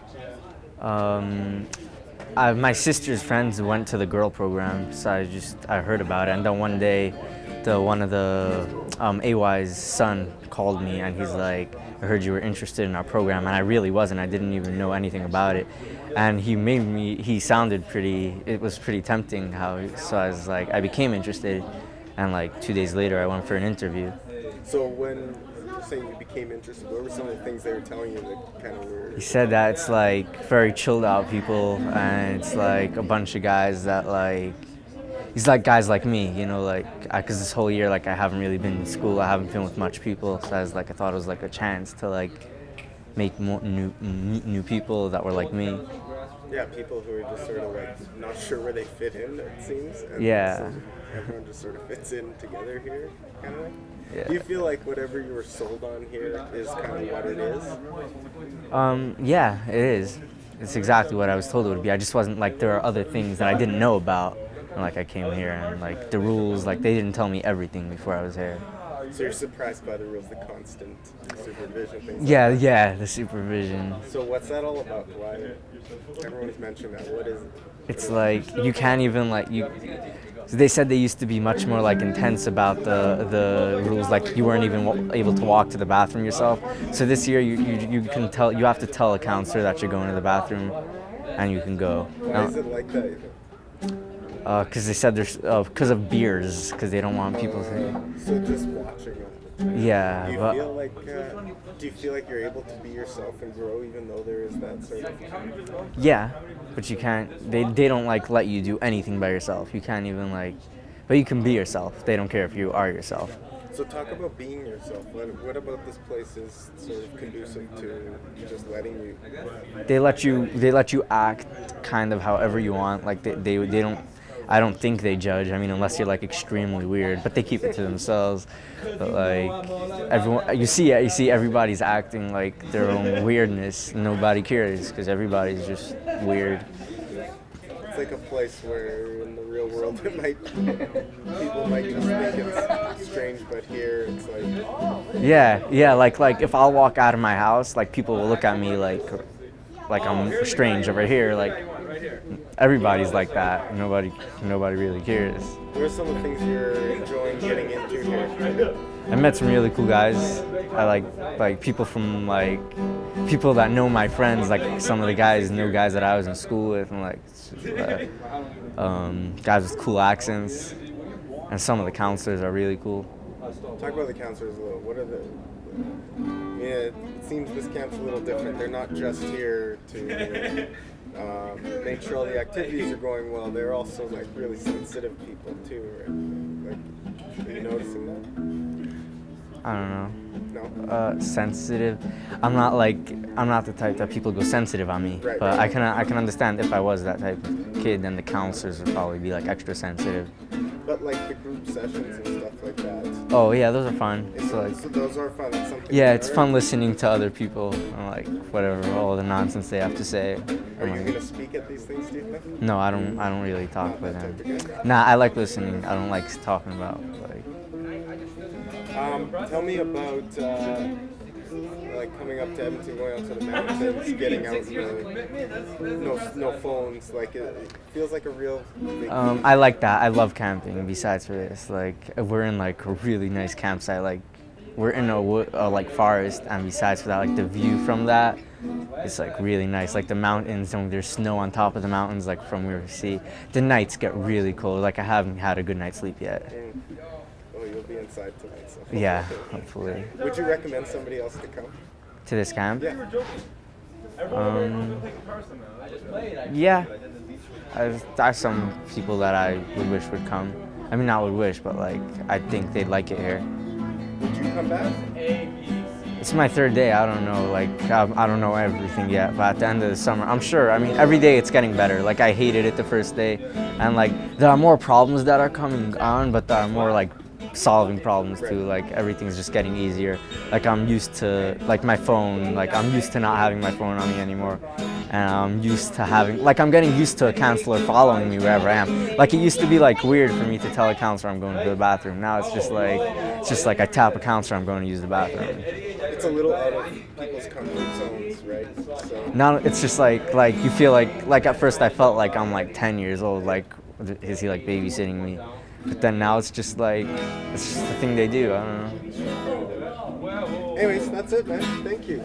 My sister's friends went to the girl program, so I heard about it. And then one day, one of the AY's son called me, and he's like, "I heard you were interested in our program," and I really wasn't. I didn't even know anything about it, and he sounded it was pretty tempting. So I was like, I became interested, and like 2 days later, I went for an interview. So when you're saying you became interested, what were some of the things they were telling you that kind of were... He said that it's like very chilled out people, and it's like a bunch of guys that like, he's like guys like me, you know, like, because this whole year, like, I haven't really been in school, I haven't been with much people, so I thought it was like a chance to like meet new people that were like me. Yeah, people who are just sort of like not sure where they fit in, it seems. And Yeah. so everyone just sort of fits in together here, kind of. Yeah. Do you feel like whatever you were sold on here is kind of what it is? Yeah, it is. It's exactly what I was told it would be. I just wasn't like, there are other things that I didn't know about. And like I came here and like the rules, like they didn't tell me everything before I was here. So you're surprised by the rules, the constant supervision things? Yeah, the supervision. So what's that all about? Why everyone's mentioned that? What is it? It's like you can't even like they said they used to be much more like intense about the rules, like you weren't even able to walk to the bathroom yourself. So this year you have to tell a counselor that you're going to the bathroom, and you can go. Why is it like that? Because they said there's because of beers, because they don't want people to. So just watching it. Yeah, Do you feel like you're able to be yourself and grow even though there is that sort of... Yeah, but you can't. They don't like let you do anything by yourself. You can't even like, but you can be yourself. They don't care if you are yourself. So talk about being yourself. What about this place is sort of conducive to just letting you? They let you act kind of however you want. Like they don't. I don't think they judge. I mean, unless you're like extremely weird, but they keep it to themselves. But like everyone, you see everybody's acting like their own weirdness. Nobody cares because everybody's just weird. It's like a place where in the real world people might just think it's strange, but here it's like... Yeah. Like if I'll walk out of my house, like people will look at me like I'm strange over here. Like everybody's like that. Nobody really cares. What are some of the things you're enjoying getting into here? I met some really cool guys. I like people from like people that know my friends. Like some of the guys know guys that I was in school with, and like guys with cool accents. And some of the counselors are really cool. Talk about the counselors a little. What are the... Yeah, it seems this camp's a little different. They're not just here to make sure all the activities are going well. They're also like really sensitive people too, right? Like, are you noticing that? I don't know. No? Sensitive. I'm not the type that people go sensitive on me. Right. But I can understand if I was that type of kid, then the counselors would probably be like extra sensitive. But like the group sessions and stuff like that. Oh yeah, those are fun. So those are fun. It's something. Yeah, it's fun listening to other people and like whatever, all the nonsense they have to say. Are you gonna speak at these things, do you think? No, I don't really talk with them. Nah, I like listening. I don't like talking about like. Tell me about like coming up to Edmonton, going out to the mountains, getting out, no phones. Like it feels like a real. I like that. I love camping. Besides for this, like we're in like a really nice campsite. Like we're in a like forest, and besides for that, like the view from that, it's like really nice. Like the mountains, and there's snow on top of the mountains, like from where we see. The nights get really cold. Like I haven't had a good night's sleep yet. Oh, you'll be in inside tonight. So Yeah, hopefully. Would you recommend somebody else to come? To this camp? Yeah. Yeah. There's some people that I would wish would come. I mean, not would wish, but like, I think they'd like it here. Would you come back? It's my third day. I don't know, like, I don't know everything yet, but at the end of the summer, I'm sure. I mean, every day it's getting better. Like, I hated it the first day, and like, there are more problems that are coming on, but there are more like solving problems too. Like, everything's just getting easier. Like, I'm used to, like, my phone, like, I'm used to not having my phone on me anymore. And I'm used to having, like, I'm getting used to a counselor following me wherever I am. Like, it used to be like weird for me to tell a counselor I'm going to the bathroom. Now it's just like I tap a counselor, I'm going to use the bathroom. It's a little out of people's comfort zones, right? So. Now it's just like you feel like at first I felt like I'm like 10 years old, like, is he like babysitting me? But then now it's just like, it's just the thing they do, I don't know. Anyways, that's it, man. Thank you.